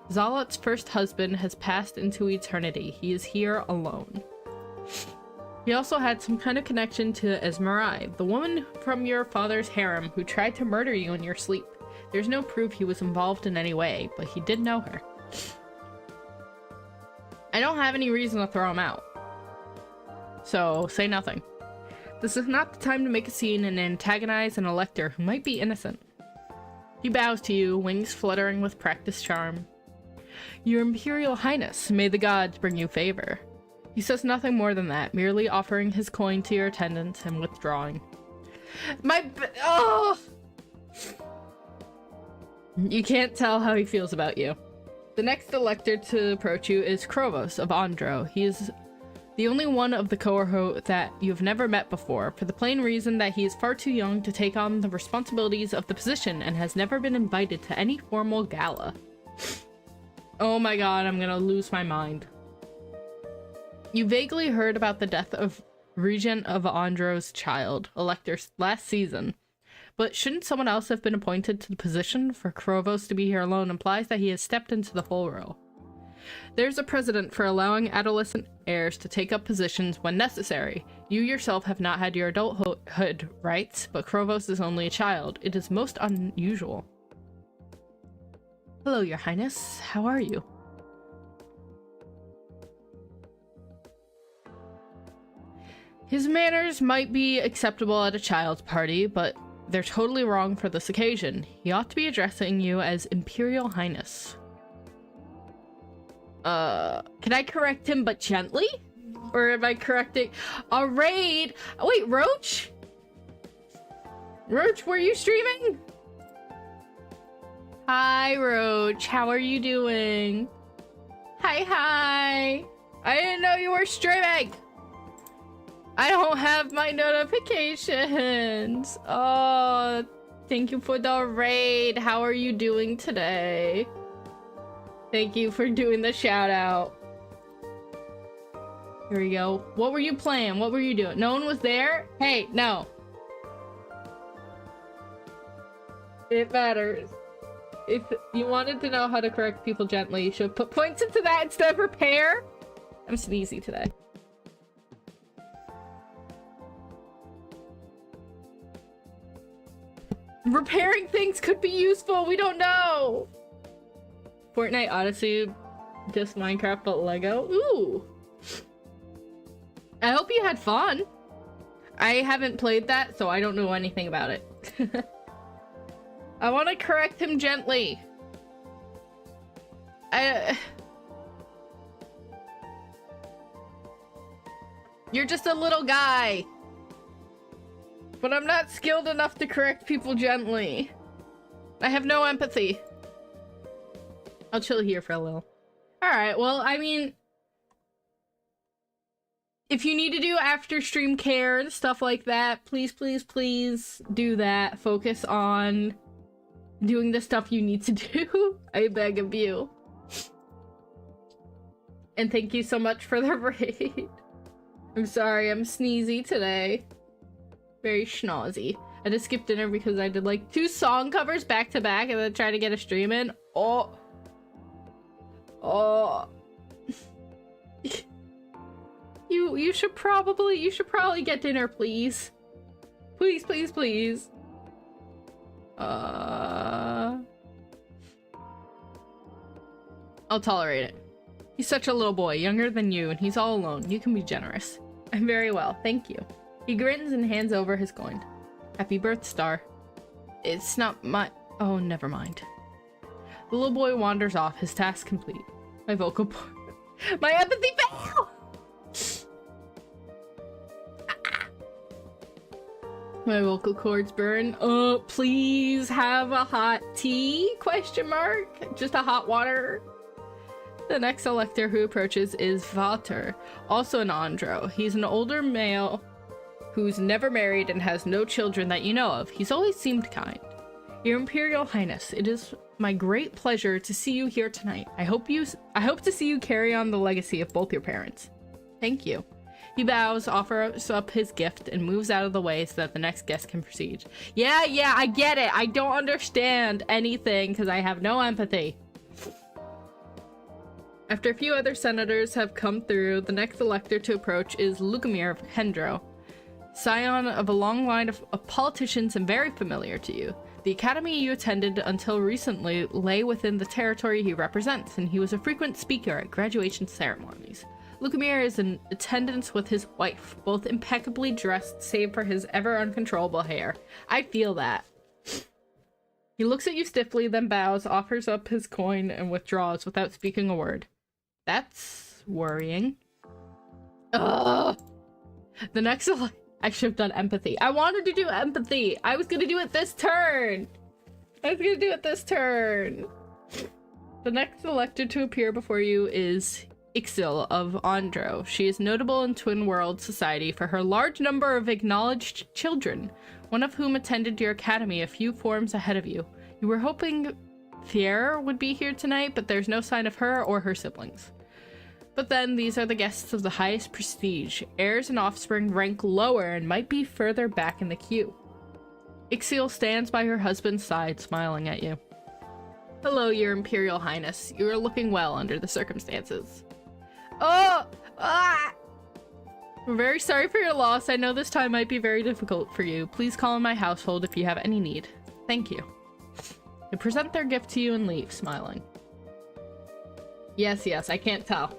A: Zalat's first husband has passed into eternity. He is here alone. He also had some kind of connection to Esmerai, the woman from your father's harem who tried to murder you in your sleep. There's no proof he was involved in any way, but he did know her. I don't have any reason to throw him out. So, say nothing. This is not the time to make a scene and antagonize an elector who might be innocent. He bows to you, wings fluttering with practiced charm. Your Imperial Highness, may the gods bring you favor. He says nothing more than that, merely offering his coin to your attendants and withdrawing. Oh! You can't tell how he feels about you. The next elector to approach you is Krovos of Andro. He is the only one of the cohort that you've never met before, for the plain reason that he is far too young to take on the responsibilities of the position and has never been invited to any formal gala. Oh my god, I'm gonna lose my mind. You vaguely heard about the death of Regent of Andro's child, Elector, last season. But shouldn't someone else have been appointed to the position? For Krovos to be here alone implies that he has stepped into the full role. There's a precedent for allowing adolescent heirs to take up positions when necessary. You yourself have not had your adulthood rights, but Krovos is only a child. It is most unusual. Hello, Your Highness. How are you? His manners might be acceptable at a child's party, but they're totally wrong for this occasion. He ought to be addressing you as Imperial Highness. Can I correct him but gently? Or am I correcting a raid? Oh, wait, Roach? Roach, were you streaming? Hi, Roach. How are you doing? Hi. I didn't know you were streaming. I don't have my notifications. Oh, thank you for the raid. How are you doing today? Thank you for doing the shout out. Here we go. What were you playing? What were you doing? No one was there? Hey, no. It matters. If you wanted to know how to correct people gently, you should put points into that instead of repair. I'm sneezy today. Repairing things could be useful. We don't know. Fortnite Odyssey, just Minecraft but Lego. Ooh. I hope you had fun. I haven't played that, so I don't know anything about it. I want to correct him gently. You're just a little guy. But I'm not skilled enough to correct people gently. I have no empathy. I'll chill here for a little. Alright, well, I mean... if you need to do after stream care and stuff like that, please, please, please do that. Focus on doing the stuff you need to do. I beg of you. And thank you so much for the raid. I'm sorry, I'm sneezy today. Very schnozzy. I just skipped dinner because I did like 2 song covers back to back and then tried to get a stream in. Oh. You should probably get dinner, please. Please, please, please. I'll tolerate it. He's such a little boy, younger than you, and he's all alone. You can be generous. I'm very well, thank you. He grins and hands over his coin. Happy birth, Star. It's not my... oh, never mind. The little boy wanders off, his task complete. My vocal part. My empathy fail! My vocal cords burn. Oh, please have a hot tea? Question mark? Just a hot water? The next elector who approaches is Valter, also an Andro. He's an older male who's never married and has no children that you know of. He's always seemed kind. Your Imperial Highness, it is my great pleasure to see you here tonight. I hope to see you carry on the legacy of both your parents. Thank you. He bows, offers up his gift, and moves out of the way so that the next guest can proceed. Yeah, I get it. I don't understand anything because I have no empathy. After a few other senators have come through, the next elector to approach is Lukemir of Hendro, scion of a long line of politicians and very familiar to you. The academy you attended until recently lay within the territory he represents, and he was a frequent speaker at graduation ceremonies. Lukemir is in attendance with his wife, both impeccably dressed save for his ever uncontrollable hair. I feel that. He looks at you stiffly, then bows, offers up his coin, and withdraws without speaking a word. That's worrying. Ugh! The next I should have done empathy. I wanted to do empathy! I was gonna do it this turn! The next elector to appear before you is Ixil of Andro. She is notable in Twin World society for her large number of acknowledged children, one of whom attended your academy a few forms ahead of you. You were hoping Fier would be here tonight, but there's no sign of her or her siblings. But then, these are the guests of the highest prestige. Heirs and offspring rank lower and might be further back in the queue. Ixil stands by her husband's side, smiling at you. Hello, your Imperial Highness. You are looking well under the circumstances. Oh! Ah! We're very sorry for your loss. I know this time might be very difficult for you. Please call in my household if you have any need. Thank you. They present their gift to you and leave, smiling. Yes, I can't tell.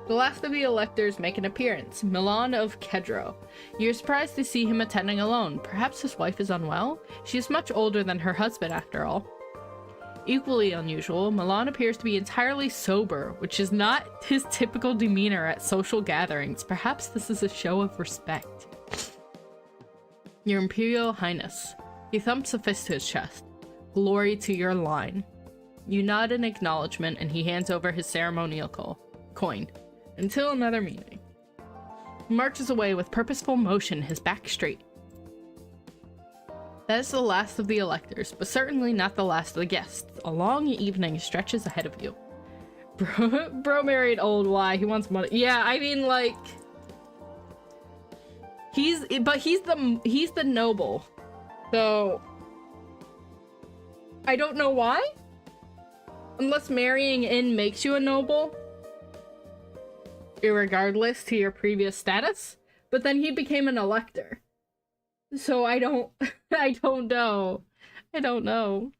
A: The last of the electors make an appearance, Milan of Kedro. You're surprised to see him attending alone. Perhaps his wife is unwell? She is much older than her husband, after all. Equally unusual, Milan appears to be entirely sober, which is not his typical demeanor at social gatherings. Perhaps this is a show of respect. Your Imperial Highness. He thumps a fist to his chest. Glory to your line. You nod in acknowledgement, and he hands over his ceremonial coin. Until another meeting. He marches away with purposeful motion, his back straight. That is the last of the electors, but certainly not the last of the guests. A long evening stretches ahead of you. Bro married old, why? He wants money. Yeah, I mean, like... He's the noble. So... I don't know why? Unless marrying in makes you a noble. Irregardless to your previous status. But then he became an elector. So I don't know.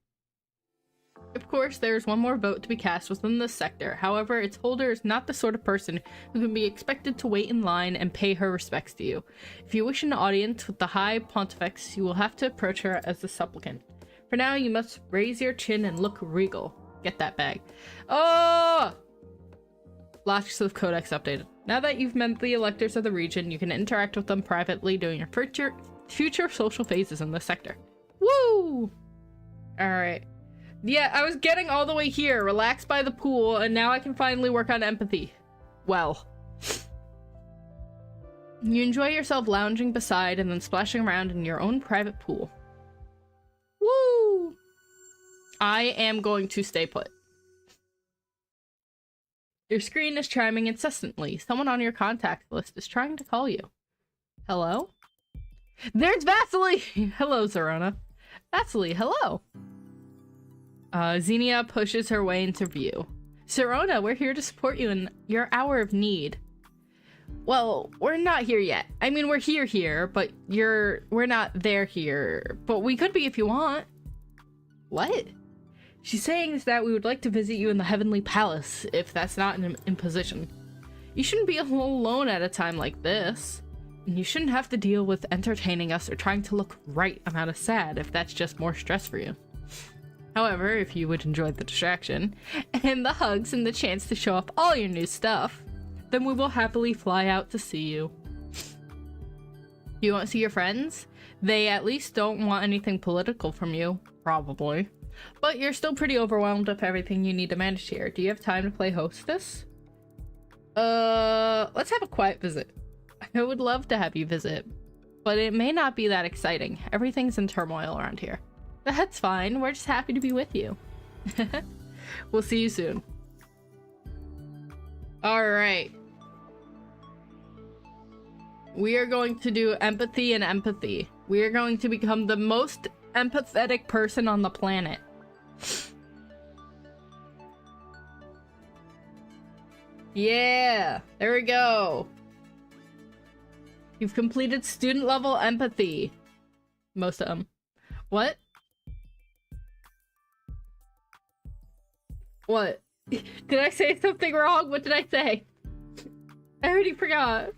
A: Of course, there's one more vote to be cast within this sector. However, its holder is not the sort of person who can be expected to wait in line and pay her respects to you. If you wish an audience with the High Pontifex, you will have to approach her as the supplicant. For now, you must raise your chin and look regal. Get that bag. Oh! Locks of Codex updated. Now that you've met the electors of the region, you can interact with them privately during your future social phases in this sector. Woo! Alright. Yeah, I was getting all the way here, relaxed by the pool, and now I can finally work on empathy. Well. You enjoy yourself lounging beside and then splashing around in your own private pool. Woo! I am going to stay put. Your screen is chiming incessantly. Someone on your contact list is trying to call you. Hello? There's Vasily! Hello, Zorana. Vasily, hello. Xenia pushes her way into view. Zorana, we're here to support you in your hour of need. Well, we're not here yet. I mean, we're here, but we're not there here. But we could be if you want. What? She's saying is that we would like to visit you in the Heavenly Palace, if that's not an imposition. You shouldn't be alone at a time like this. And you shouldn't have to deal with entertaining us or trying to look right amount of sad if that's just more stress for you. However, if you would enjoy the distraction, and the hugs and the chance to show off all your new stuff, then we will happily fly out to see you. You want to see your friends? They at least don't want anything political from you, probably. But you're still pretty overwhelmed with everything you need to manage here. Do you have time to play hostess? Let's have a quiet visit. I would love to have you visit, but it may not be that exciting. Everything's in turmoil around here. That's fine. We're just happy to be with you. We'll see you soon. Alright. We are going to do empathy and empathy. We are going to become the most empathetic person on the planet. Yeah, there we go. You've completed student level empathy. Most of them. What? What? Did I say something wrong? What did I say? I already forgot.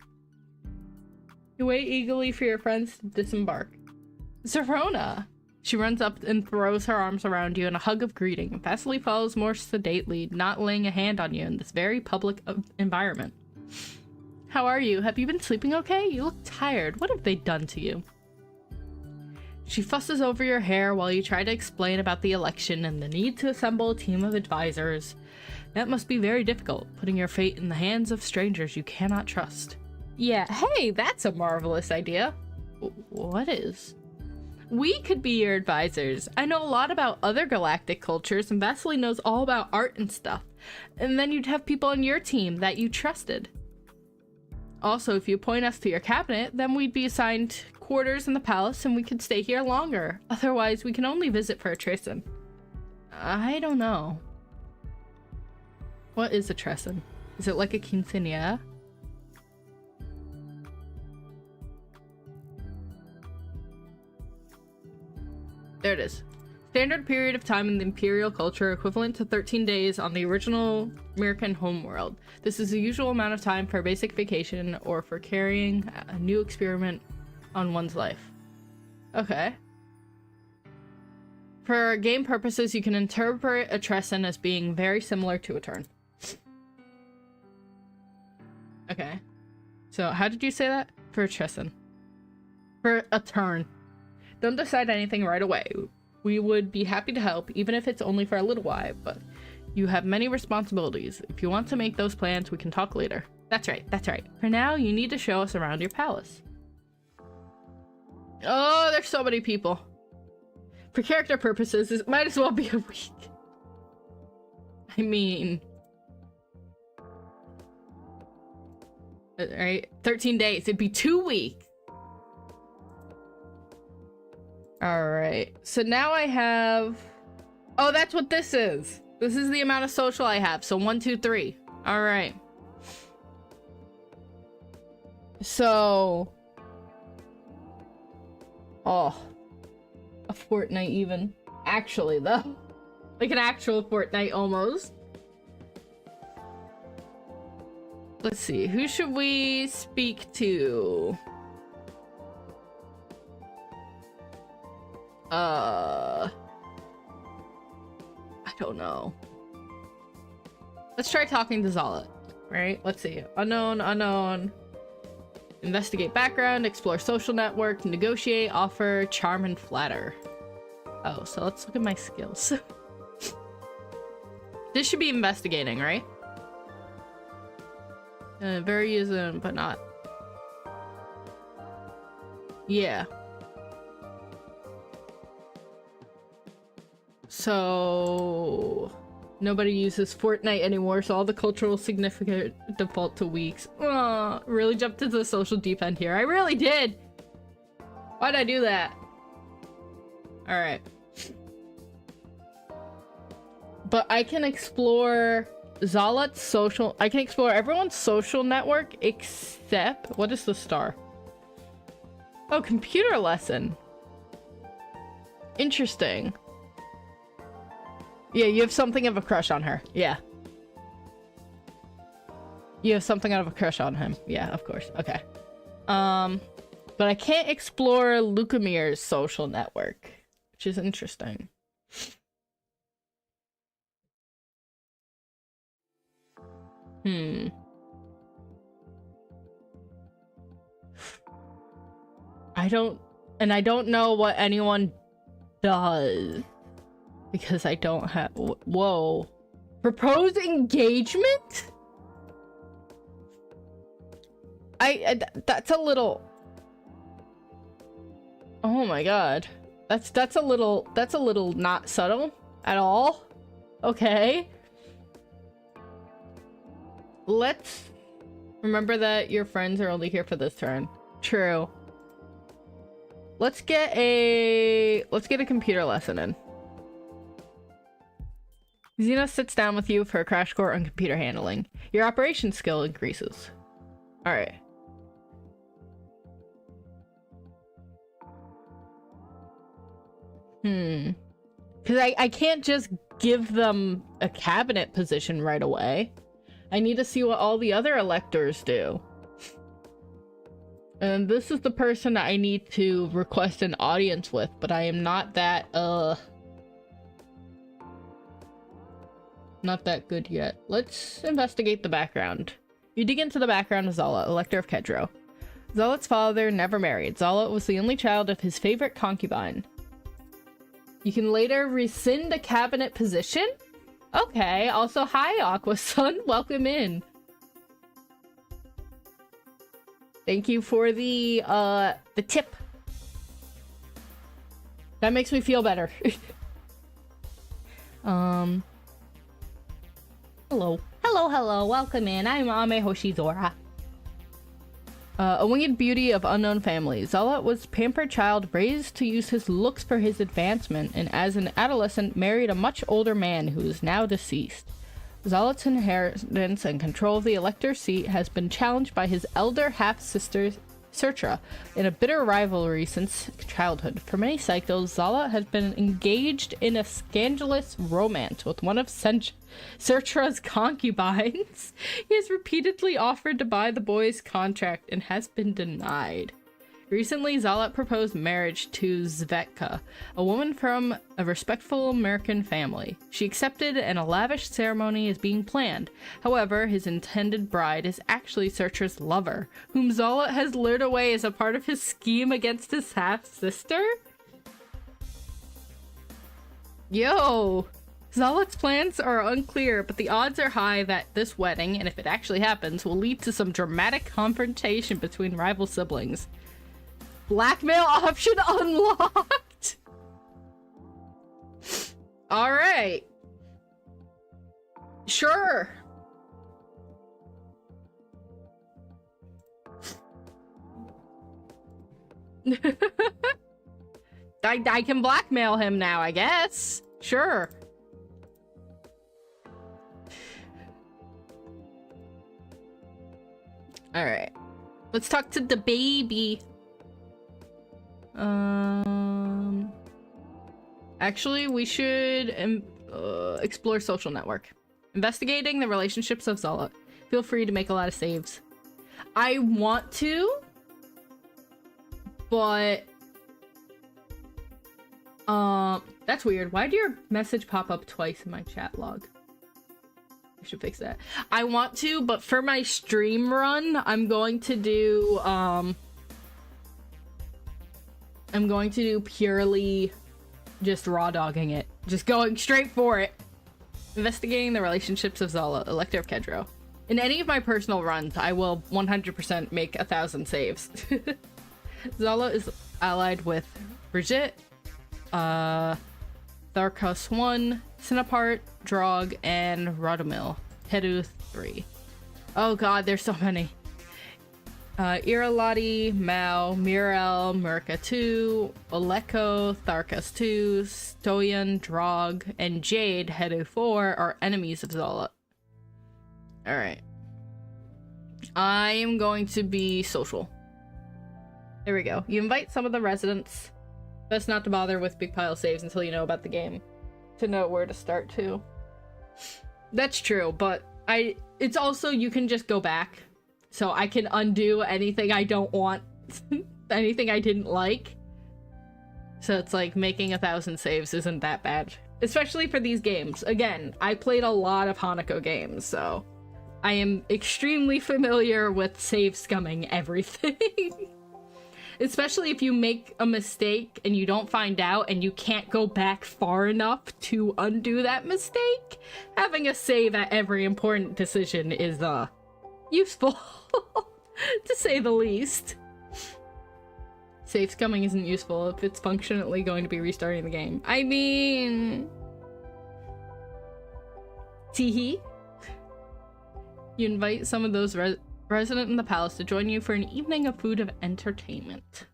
A: You wait eagerly for your friends to disembark. Zorana! She runs up and throws her arms around you in a hug of greeting. Vasily follows more sedately, not laying a hand on you in this very public environment. How are you? Have you been sleeping okay? You look tired. What have they done to you? She fusses over your hair while you try to explain about the election and the need to assemble a team of advisors. That must be very difficult, putting your fate in the hands of strangers you cannot trust. Yeah, hey, that's a marvelous idea. What is? We could be your advisors. I know a lot about other galactic cultures, and Vasily knows all about art and stuff. And then you'd have people on your team that you trusted. Also, if you appoint us to your cabinet, then we'd be assigned quarters in the palace and we could stay here longer. Otherwise, we can only visit for a Tristan. I don't know. What is a Tristan? Is it like a quinceañera? There it is. Standard period of time in the imperial culture equivalent to 13 days on the original American homeworld. This is the usual amount of time for a basic vacation or for carrying a new experiment on one's life. Okay. For game purposes, you can interpret a Tresson as being very similar to a turn. Okay. So how did you say that? For a Tresson. For a turn. Don't decide anything right away. We would be happy to help, even if it's only for a little while, but you have many responsibilities. If you want to make those plans, we can talk later. That's right, that's right. For now, you need to show us around your palace. Oh, there's so many people. For character purposes, it might as well be a week. I mean... Alright, 13 days. It'd be 2 weeks. Alright, so now I have... Oh, that's what this is. This is the amount of social I have. So 1, 2, 3. Alright. So... Oh. A fortnight even. Actually, though. Like an actual fortnight almost. Let's see. Who should we speak to? I don't know. Let's try talking to Zala, right? Let's see. Unknown, unknown. Investigate background, explore social network, negotiate, offer, charm, and flatter. Oh, so let's look at my skills. This should be investigating, right? Very isn't, but not. Yeah. So nobody uses Fortnite anymore, so all the cultural significant default to weeks. Oh, really jumped into the social deep end here. I really did. Why'd I do that? All right. But I can explore Zalat's social. I can explore everyone's social network except, what is the star? Oh, computer lesson. Interesting. Yeah, you have something of a crush on her. Yeah. You have something out of a crush on him. Yeah, of course. Okay. But I can't explore Lucamir's social network, which is interesting. I don't know what anyone does. Because I don't have... Whoa. Propose engagement? That's a little... Oh my god. That's a little not subtle at all. Okay. Let's... Remember that your friends are only here for this turn. True. Let's get a computer lesson in. Xena sits down with you for a crash course on computer handling. Your operation skill increases. Alright. Because I can't just give them a cabinet position right away. I need to see what all the other electors do. And this is the person that I need to request an audience with, but I am not that, not that good yet. Let's investigate the background. You dig into the background of Zala, Elector of Kedro. Zalat's father never married. Zala was the only child of his favorite concubine. You can later rescind a cabinet position? Okay, also hi Aqua Sun, welcome in. Thank you for the tip. That makes me feel better. Hello. Hello, welcome in. I'm Ame Hoshizora. A winged beauty of unknown family. Zala was a pampered child raised to use his looks for his advancement, and as an adolescent married a much older man who is now deceased. Zalat's inheritance and control of the elector's seat has been challenged by his elder half-sister Sertra in a bitter rivalry since childhood. For many cycles, Zala has been engaged in a scandalous romance with one of Sertra's concubines. He has repeatedly offered to buy the boy's contract and has been denied. Recently, Zalat proposed marriage to Zvetka, a woman from a respectful American family. She accepted and a lavish ceremony is being planned. However, his intended bride is actually Sertra's lover, whom Zalat has lured away as a part of his scheme against his half-sister? Yo! Zalat's plans are unclear, but the odds are high that this wedding, and if it actually happens, will lead to some dramatic confrontation between rival siblings. Blackmail option unlocked! Alright. Sure. I can blackmail him now, I guess. Sure. Alright. Let's talk to the baby. Actually, we should explore social network. Investigating the relationships of Zala. Feel free to make a lot of saves. I want to, but that's weird. Why did your message pop up twice in my chat log? I should fix that. I want to, but for my stream run, I'm going to do purely just raw dogging it. Just going straight for it. Investigating the relationships of Zala, Elector of Kedro. In any of my personal runs, I will 100% make 1,000 saves. Zala is allied with Brigitte, Tharkos 1, Cinepart, Drog, and Rodomil. Hedu 3. Oh god, there's so many. Iralati, Mao, Mirel, Murka 2, Oleko, Tharkas 2, Stoyan, Drog, and Jade, Hedu 4, are enemies of Zala. Alright. I am going to be social. There we go. You invite some of the residents. Best not to bother with big pile saves until you know about the game. To know where to start to. That's true, but it's also, you can just go back. So I can undo anything I don't want. Anything I didn't like. So it's like making 1,000 saves isn't that bad. Especially for these games. Again, I played a lot of Hanako games, so I am extremely familiar with save scumming everything. Especially if you make a mistake and you don't find out and you can't go back far enough to undo that mistake. Having a save at every important decision is useful, to say the least. Save scumming isn't useful if it's functionally going to be restarting the game. I mean... Teehee. You invite some of those resident in the palace to join you for an evening of food of entertainment.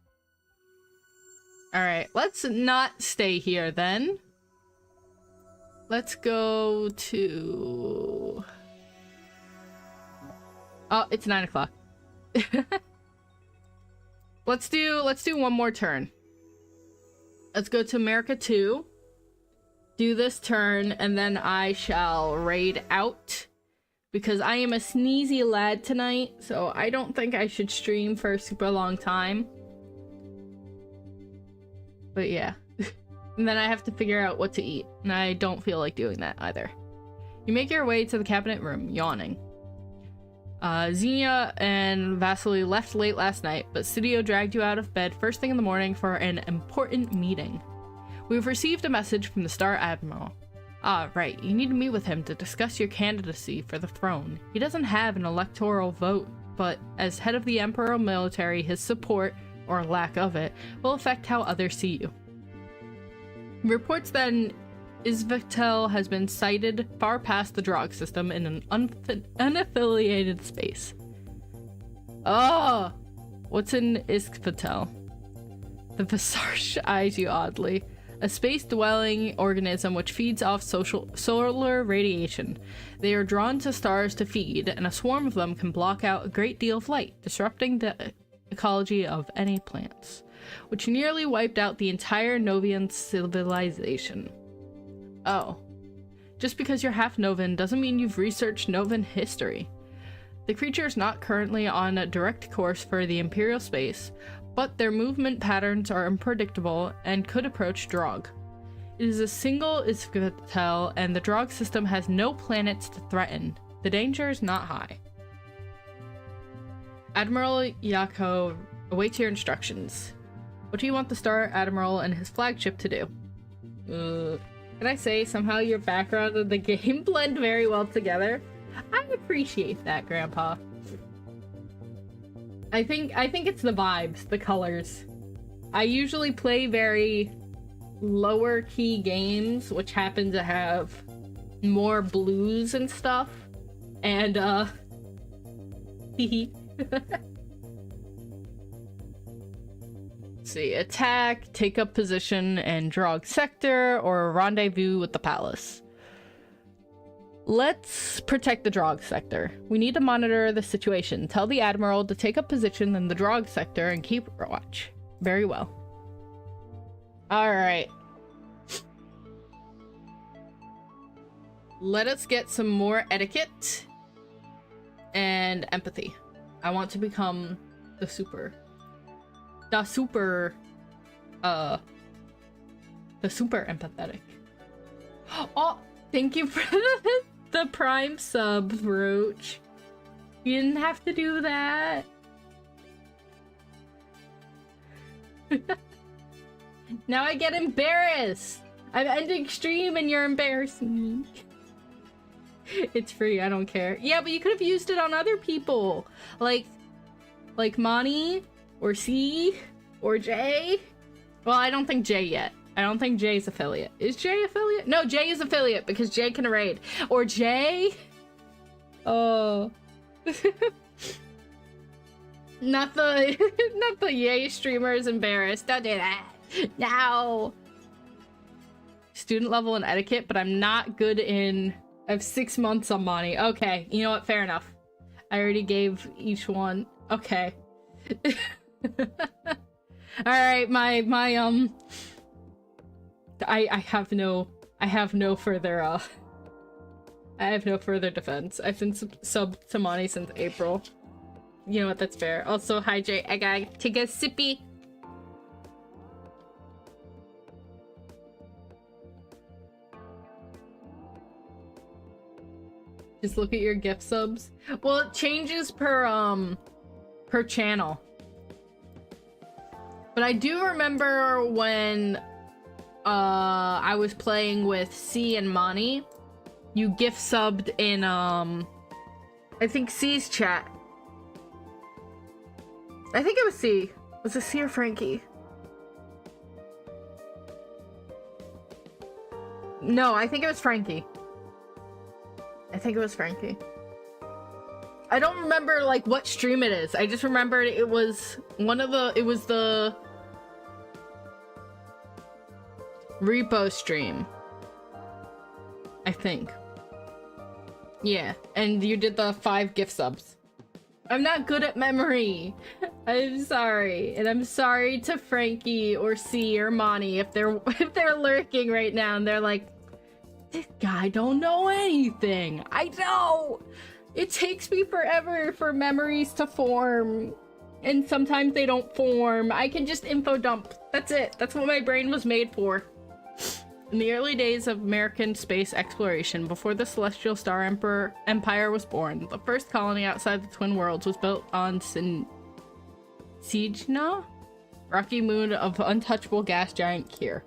A: Alright, let's not stay here then. Let's go to... Oh, it's 9 o'clock. Let's do one more turn. Let's go to America 2. Do this turn, and then I shall raid out. Because I am a sneezy lad tonight, so I don't think I should stream for a super long time. But yeah. And then I have to figure out what to eat, and I don't feel like doing that either. You make your way to the cabinet room, yawning. Xenia and Vasily left late last night, but Studio dragged you out of bed first thing in the morning for an important meeting. We've received a message from the Star Admiral. Ah, right. You need to meet with him to discuss your candidacy for the throne. He doesn't have an electoral vote, but as head of the Imperial military, his support, or lack of it, will affect how others see you. Reports that an Isvitel has been sighted far past the Drog system in an unaffiliated space. Oh! What's an Isvitel? The Visarch eyes you oddly. A space-dwelling organism which feeds off solar radiation. They are drawn to stars to feed, and a swarm of them can block out a great deal of light, disrupting the ecology of any plants, which nearly wiped out the entire Novian civilization. Oh. Just because you're half Novan doesn't mean you've researched Novan history. The creature is not currently on a direct course for the Imperial space, but their movement patterns are unpredictable and could approach Drog. It is a single Isvitel, and the Drog system has no planets to threaten. The danger is not high. Admiral Yako awaits your instructions. What do you want the Star Admiral and his flagship to do? Can I say, somehow your background and the game blend very well together? I appreciate that, Grandpa. I think it's the vibes, the colors. I usually play very lower key games, which happen to have more blues and stuff. And, Let's see, attack, take up position in Drog sector, or rendezvous with the palace. Let's protect the Drog sector. We need to monitor the situation. Tell the Admiral to take up position in the Drog sector and keep watch. Very well. Alright. Let us get some more etiquette and empathy. I want to become the super empathetic. Oh, thank you for this. the Prime sub, Roach. You didn't have to do that. Now I get embarrassed. I'm ending stream and you're embarrassing me. It's free, I don't care. Yeah, but you could have used it on other people. Like Monty, or C, or Jay. Well, I don't think Jay yet. I don't think Jay's affiliate. Is Jay affiliate? No, Jay is affiliate because Jay can raid. Or Jay? Oh. Not the Yay streamer is embarrassed. Don't do that. No. Student level in etiquette, but I'm not good in... I have 6 months on Monty. Okay, you know what? Fair enough. I already gave each one. Okay. Alright, I have no further, I have no further defense. I've been sub to Monty since April. You know what? That's fair. Also, hi Jay. I gotta take a sippy. Just look at your gift subs. Well, it changes per channel. But I do remember when I was playing with C and Monty, you gift subbed in I think C's chat. I think it was C. Was it C or Frankie? No, I think it was Frankie. I think it was Frankie. I don't remember like what stream it is. I just remembered it was one of the, it was the repo stream. I think. Yeah, and you did the 5 gift subs. I'm not good at memory. I'm sorry. And I'm sorry to Frankie or C or Monty if they're lurking right now and they're like, this guy don't know anything. I know. It takes me forever for memories to form. And sometimes they don't form. I can just info dump. That's it. That's what my brain was made for. In the early days of American space exploration, before the Celestial Star Empire was born, the first colony outside the Twin Worlds was built on Sijna, rocky moon of untouchable gas giant Kier.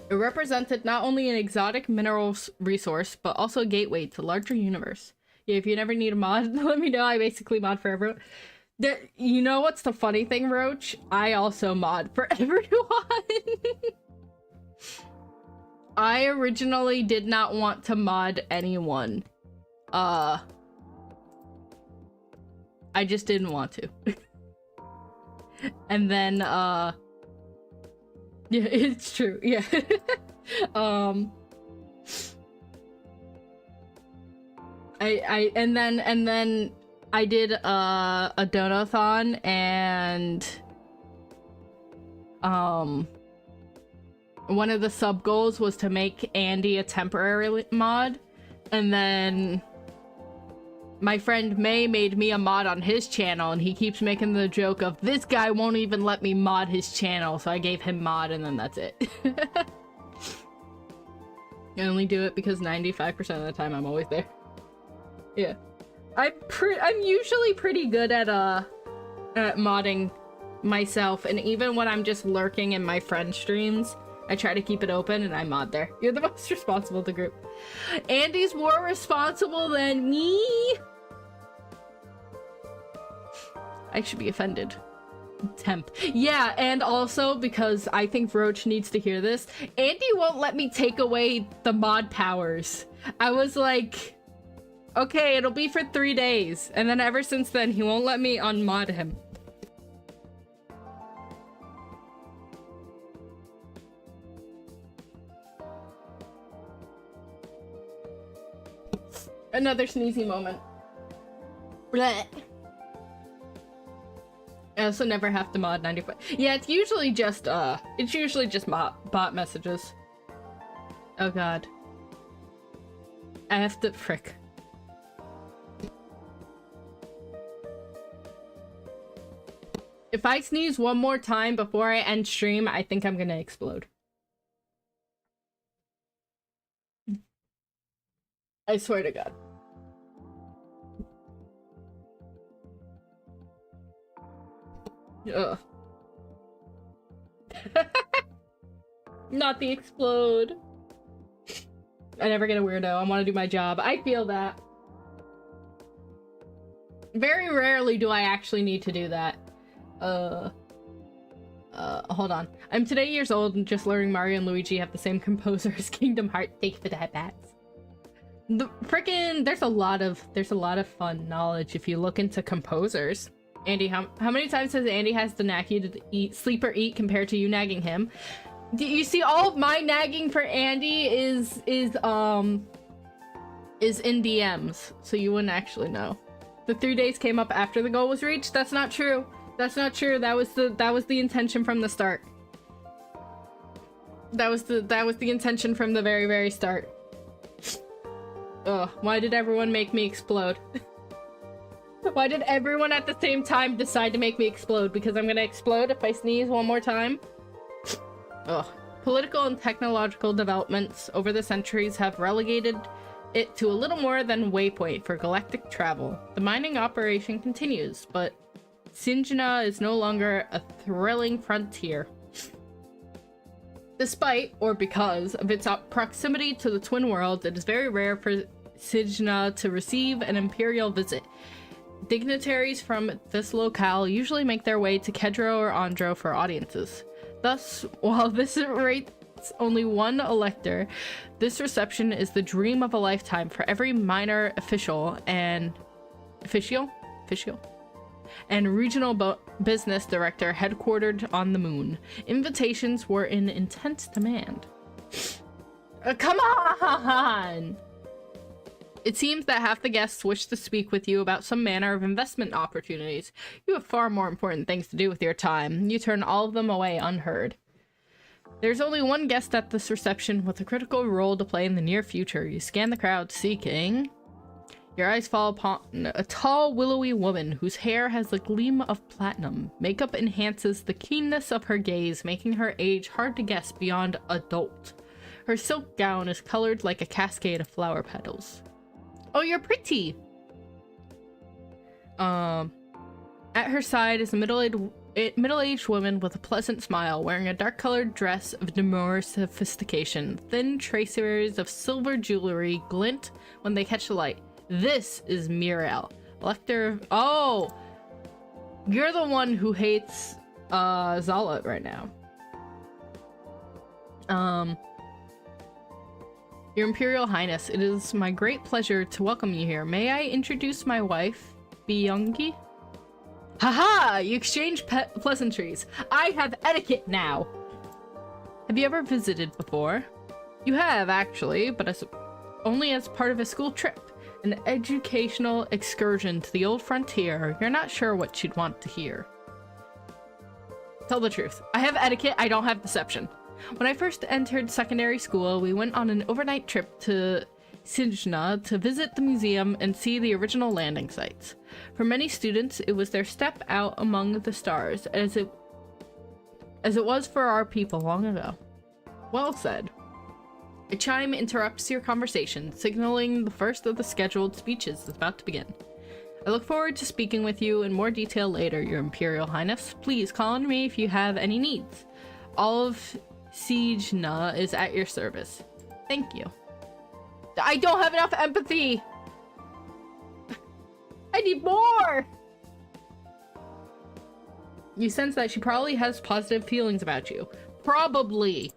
A: It represented not only an exotic mineral resource, but also a gateway to larger universe. Yeah, if you never need a mod, let me know. I basically mod for everyone. You know what's the funny thing, Roach? I also mod for everyone. I originally did not want to mod anyone. I just didn't want to. And then, yeah, it's true, yeah. And then I did a donathon and one of the sub goals was to make Andy a temporary mod, and then my friend May made me a mod on his channel, and he keeps making the joke of this guy won't even let me mod his channel, so I gave him mod and then that's it. I only do it because 95% of the time I'm always there. Yeah. I'm usually pretty good at modding myself, and even when I'm just lurking in my friend streams, I try to keep it open and I mod there. You're the most responsible of the group. Andy's more responsible than me. I should be offended. Temp. Yeah, and also because I think Roach needs to hear this, Andy won't let me take away the mod powers. I was like, okay, it'll be for 3 days. And then ever since then, he won't let me unmod him. Another sneezy moment. Blech. I also never have to mod 95. Yeah, it's usually just bot messages. Oh god. I have to frick. If I sneeze one more time before I end stream, I think I'm gonna explode. I swear to God. Ugh. Not the explode. I never get a weirdo. I want to do my job. I feel that. Very rarely do I actually need to do that. Hold on. I'm today years old and just learning Mario and Luigi have the same composer as Kingdom Hearts. Thank you for the headbats. The frickin' there's a lot of fun knowledge if you look into composers. Andy, how many times has Andy has to nag you to sleep or eat compared to you nagging him? You see, all of my nagging for Andy is in DMs, so you wouldn't actually know. The 3 days came up after the goal was reached. That's not true. That's not true. That was the intention from the start. That was the intention from the very, very start. Ugh, why did everyone make me explode? Why did everyone at the same time decide to make me explode? Because I'm gonna explode if I sneeze one more time? Ugh. Political and technological developments over the centuries have relegated it to a little more than waypoint for galactic travel. The mining operation continues, but Sinjana is no longer a thrilling frontier. Despite, or because, of its proximity to the Twin Worlds, it is very rare for Sinjana to receive an imperial visit. Dignitaries from this locale usually make their way to Kedro or Andro for audiences. Thus, while this rates only one elector, this reception is the dream of a lifetime for every minor official and regional business director headquartered on the moon. Invitations were in intense demand. Come on! It seems that half the guests wish to speak with you about some manner of investment opportunities. You have far more important things to do with your time. You turn all of them away unheard. There's only one guest at this reception with a critical role to play in the near future. You scan the crowd seeking. Your eyes fall upon a tall, willowy woman whose hair has the gleam of platinum. Makeup enhances the keenness of her gaze, making her age hard to guess beyond adult. Her silk gown is colored like a cascade of flower petals. Oh, you're pretty! At her side is a middle-aged woman with a pleasant smile, wearing a dark-colored dress of demure sophistication. Thin tracers of silver jewelry glint when they catch the light. This is Mirel, elector of— oh! You're the one who hates, Zala right now. Your Imperial Highness, it is my great pleasure to welcome you here. May I introduce my wife, Byungi? Haha! You exchange pleasantries. I have etiquette now! Have you ever visited before? You have, actually, but only as part of a school trip. An educational excursion to the old frontier. You're not sure what she'd want to hear. Tell the truth. I have etiquette, I don't have deception. When I first entered secondary school, we went on an overnight trip to Sinjana to visit the museum and see the original landing sites. For many students, it was their step out among the stars, as it was for our people long ago. Well said. A chime interrupts your conversation, signaling the first of the scheduled speeches is about to begin. I look forward to speaking with you in more detail later, Your Imperial Highness. Please call on me if you have any needs. All of Sinjana is at your service. Thank you. I don't have enough empathy! I need more! You sense that she probably has positive feelings about you. Probably.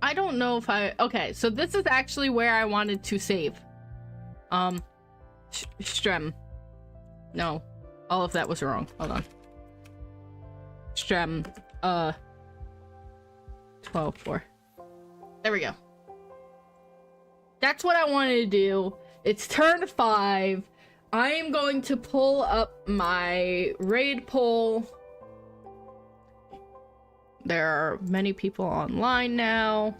A: I don't know if okay, so this is actually where I wanted to save. Strem. No. All of that was wrong. Hold on. Strem. 12-4. There we go. That's what I wanted to do. It's turn 5. I am going to pull up my raid poll. There are many people online now.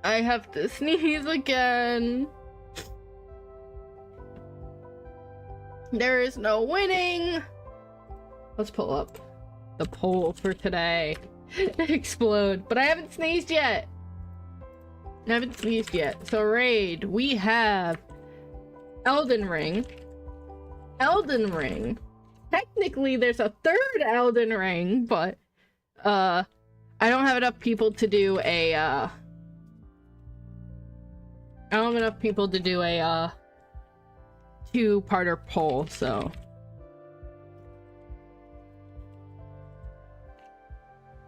A: I have to sneeze again. There is no winning. Let's pull up the poll for today. Explode. But I haven't sneezed yet. I haven't sneezed yet. So raid, we have Elden Ring. Elden Ring. Technically, there's a third Elden Ring, but I don't have enough people to do a I don't have enough people to do a two-parter poll, so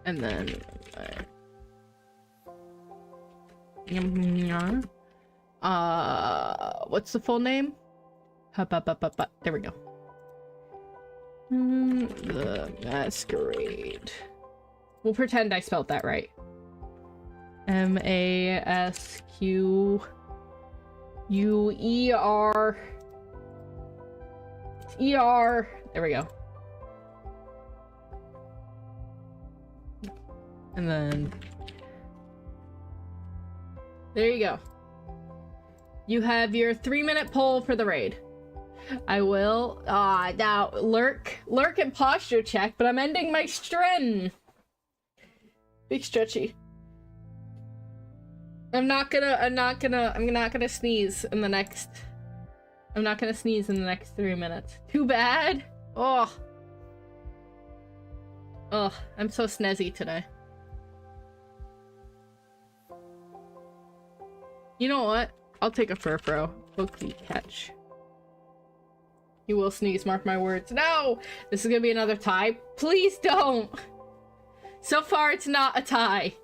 A: and then what's the full name? There we go. The Masquerade. We'll pretend I spelled that right. M-A-S-Q-U-E-R. E-R. There we go. And then there you go. You have your 3-minute poll for the raid. I will now lurk and posture check, but I'm ending my stren. Big stretchy. I'm not gonna sneeze in the next 3 minutes. Too bad. Oh, I'm so snazzy today. You know what? I'll take a furfro. Hopefully catch. You will sneeze, mark my words. No! This is gonna be another tie. Please don't! So far, it's not a tie.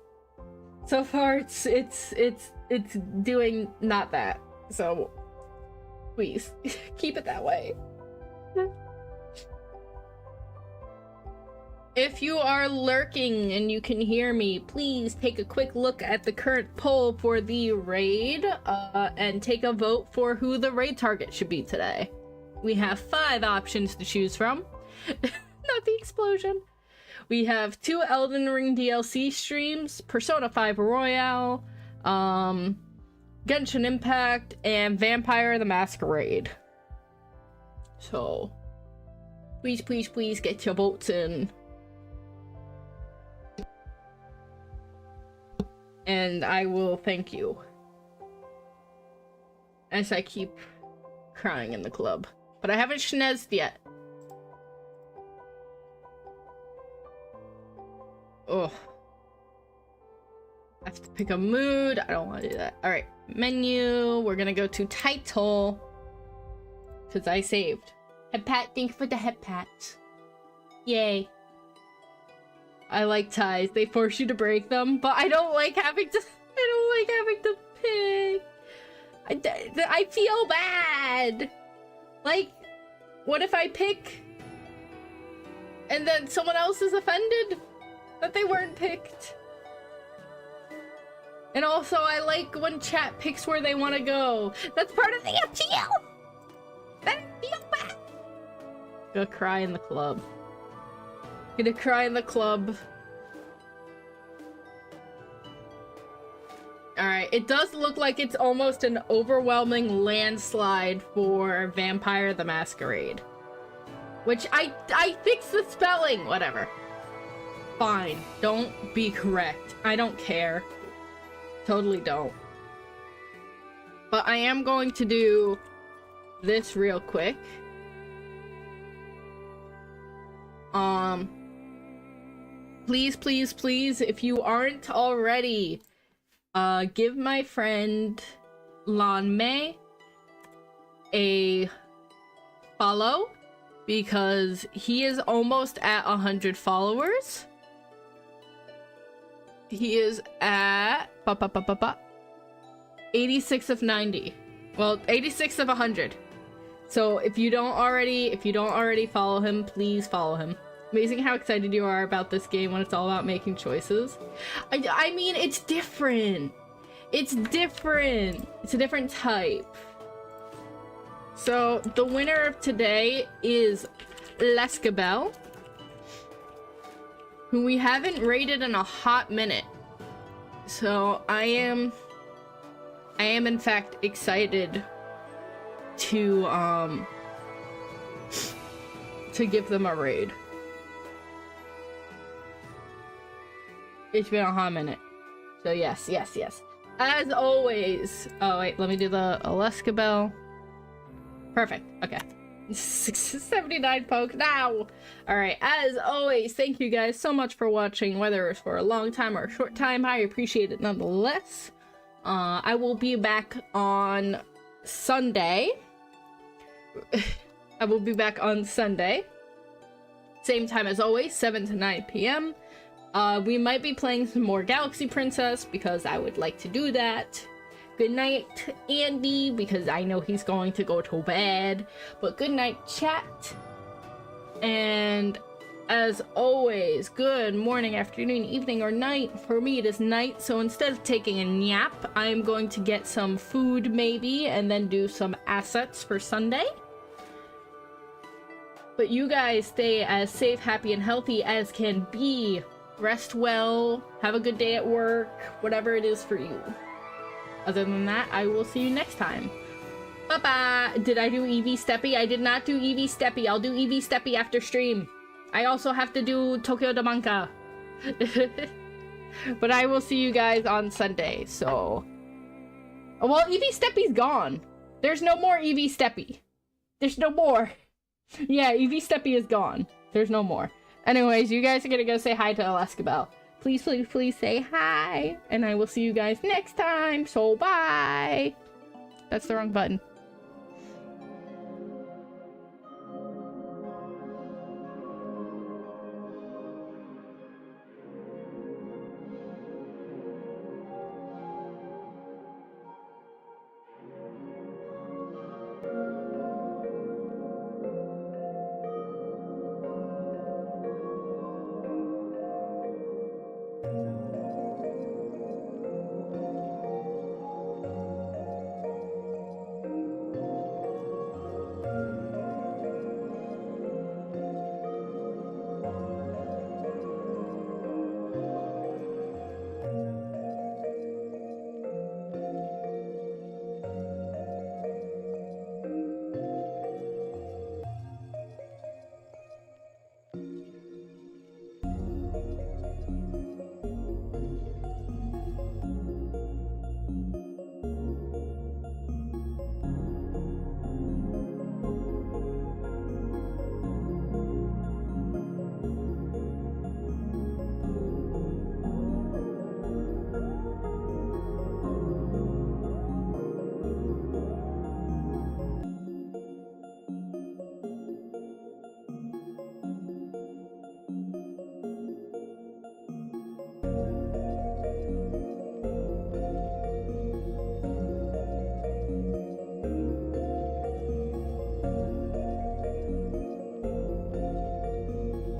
A: So far, it's doing not that. So, please, keep it that way. If you are lurking and you can hear me, please take a quick look at the current poll for the raid, and take a vote for who the raid target should be today. We have 5 options to choose from. Not the explosion. We have 2 Elden Ring DLC streams, Persona 5 Royale, Genshin Impact, and Vampire the Masquerade. So, please, please, please get your votes in. And I will thank you. As I keep crying in the club. But I haven't schnezzed yet. Oh. I have to pick a mood. I don't want to do that. Alright. Menu. We're gonna go to title. Because I saved. Head pat. Thank you for the head pat. Yay. I like ties. They force you to break them. But I don't like having to... pick. I feel bad. Like, what if I pick and then someone else is offended that they weren't picked? And also, I like when chat picks where they want to go. That's part of the appeal. I feel bad. Gonna cry in the club. Gonna cry in the club. Alright, it does look like it's almost an overwhelming landslide for Vampire the Masquerade. Which I fixed the spelling! Whatever. Fine. Don't be correct. I don't care. Totally don't. But I am going to do this real quick. Please, please, please, if you aren't already... give my friend Lan Mei a follow because he is almost at 100 followers. He is at 86 of 90. Well, 86 of 100. So if you don't already follow him, please follow him. Amazing how excited you are about this game when it's all about making choices. I mean, it's different. It's different. It's a different type. So, the winner of today is Lescabelle, who we haven't rated in a hot minute. So, I am in fact excited to give them a raid. It's been a hot minute. So yes, yes, yes. as always... Oh, wait, let me do the Alaska Bell. Perfect. Okay. 79 poke now. All right, as always, thank you guys so much for watching, whether it's for a long time or a short time. I appreciate it nonetheless. I will be back on Sunday. I will be back on Sunday, same time as always, 7 to 9 p.m. We might be playing some more Galaxy Princess because I would like to do that. Good night, Andy, because I know he's going to go to bed. But good night, chat. And as always, good morning, afternoon, evening, or night. For me, it is night, so instead of taking a nap, I am going to get some food, maybe, and then do some assets for Sunday. But you guys stay as safe, happy, and healthy as can be. Rest well, have a good day at work, whatever it is for you. Other than that, I will see you next time. Bye-bye! Did I do Eevee Steppy? I did not do Eevee Steppy. I'll do Eevee Steppy after stream. I also have to do Tokyo Damanka. But I will see you guys on Sunday, so... Well, Eevee Steppy's gone. There's no more Eevee Steppy. There's no more. Yeah, Eevee Steppy is gone. There's no more. Anyways, you guys are gonna go say hi to Alaska Bell. Please, please, please say hi. And I will see you guys next time. So, bye. That's the wrong button.